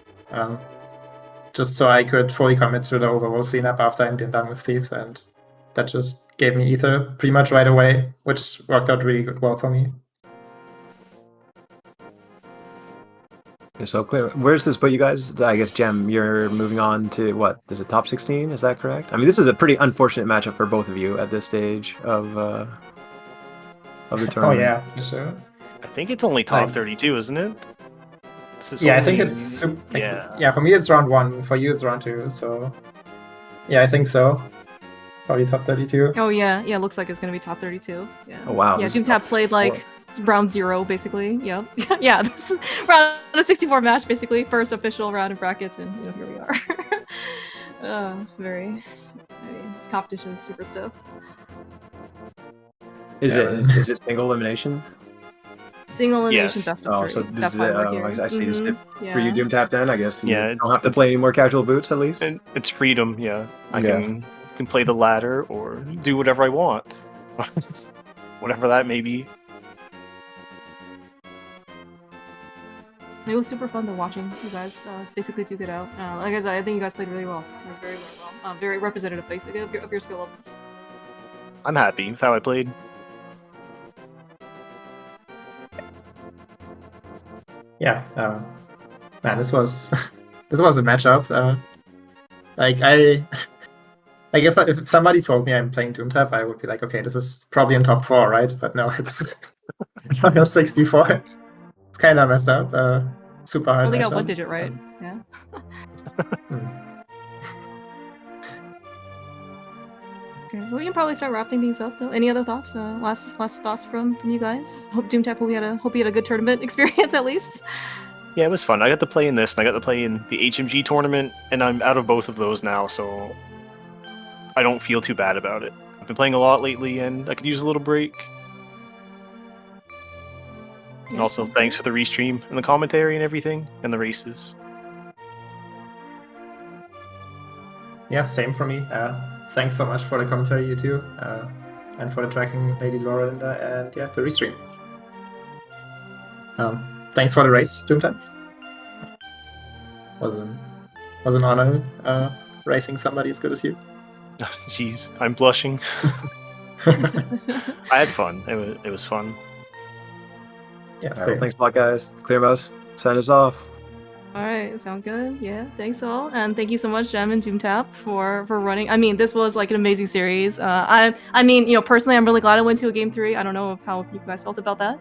Just so I could fully commit to the overworld cleanup after I'm done with Thieves, and that just gave me Ether pretty much right away, which worked out really well for me. Yeah, so clear. Where's this put you guys? I guess, Jem, you're moving on to what? Is it top 16? Is that correct? I mean, this is a pretty unfortunate matchup for both of you at this stage of the tournament. Oh yeah, for sure. I think it's only top 32, isn't it? Yeah, I think it's yeah. For me, it's round 1. For you, it's round 2. So yeah, I think so. Probably top 32. Oh yeah, looks like it's gonna be top 32. Yeah. Oh wow. Yeah, Doomtap played like round 0 basically. Yep. Yeah, this is round a 64 match basically, first official round of brackets, and here we are. Very competition is super stiff. Is it single elimination? Single elimination, best of 3. So this is I see this for you, Doomtap. Then I guess you don't have to it's play any more casual boots at least. It's freedom, yeah. I can can play the ladder or do whatever I want. Whatever that may be. It was super fun though watching you guys basically duke it out. Like I said, I think you guys played really well. Like, very, very well. Very representative basically of your skill levels. I'm happy with how I played. Yeah, man, this was this was a matchup. Like if somebody told me I'm playing Doomtap, I would be like, okay, this is probably in top 4, right? But no, it's on 64. It's kind of messed up. Super hard. Only got one digit right. Yeah. Okay, well, we can probably start wrapping things up though. Any other thoughts? Last thoughts from you guys? Hope Doomtap. Hope you had a good tournament experience at least. Yeah, it was fun. I got to play in this, and I got to play in the HMG tournament, and I'm out of both of those now, so I don't feel too bad about it. I've been playing a lot lately, and I could use a little break. And also, thanks for the restream and the commentary and everything, and the races. Yeah, same for me. Thanks so much for the commentary, you two, and for the tracking, Lady Laura, Linda, and yeah, the restream. Thanks for the race, Doomtap. Was an honor racing somebody as good as you. Jeez, I'm blushing. I had fun. It was fun. Yeah, right, well, thanks a lot, guys. Clearmouse, sign us off. All right, sounds good. Yeah, thanks all, and thank you so much, Gem and Doomtap, for running. I mean, this was like an amazing series. I mean, you know, personally, I'm really glad I went to a game 3. I don't know how you guys felt about that,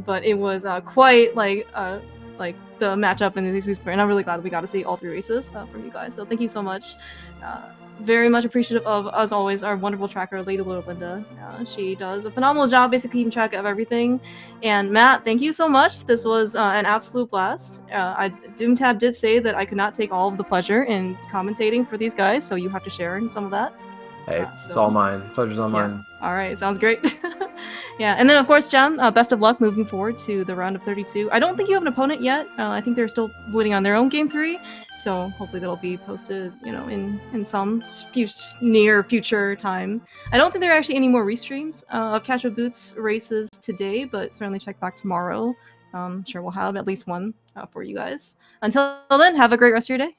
but it was quite like the matchup in these, and I'm really glad we got to see all 3 races from you guys. So thank you so much. Very much appreciative of, as always, our wonderful tracker, Lady Laura Linda. She does a phenomenal job basically keeping track of everything. And Matt, thank you so much. This was an absolute blast. Doomtap did say that I could not take all of the pleasure in commentating for these guys, so you have to share in some of that. Hey, it's all mine. Pleasure's all mine. All right, sounds great. Yeah, and then of course, Jem, best of luck moving forward to the round of 32. I don't think you have an opponent yet. I think they're still waiting on their own game 3, so hopefully that'll be posted, you know, in some near future time. I don't think there are actually any more restreams of Casual Boots races today, but certainly check back tomorrow. I'm sure we'll have at least one for you guys. Until then, have a great rest of your day.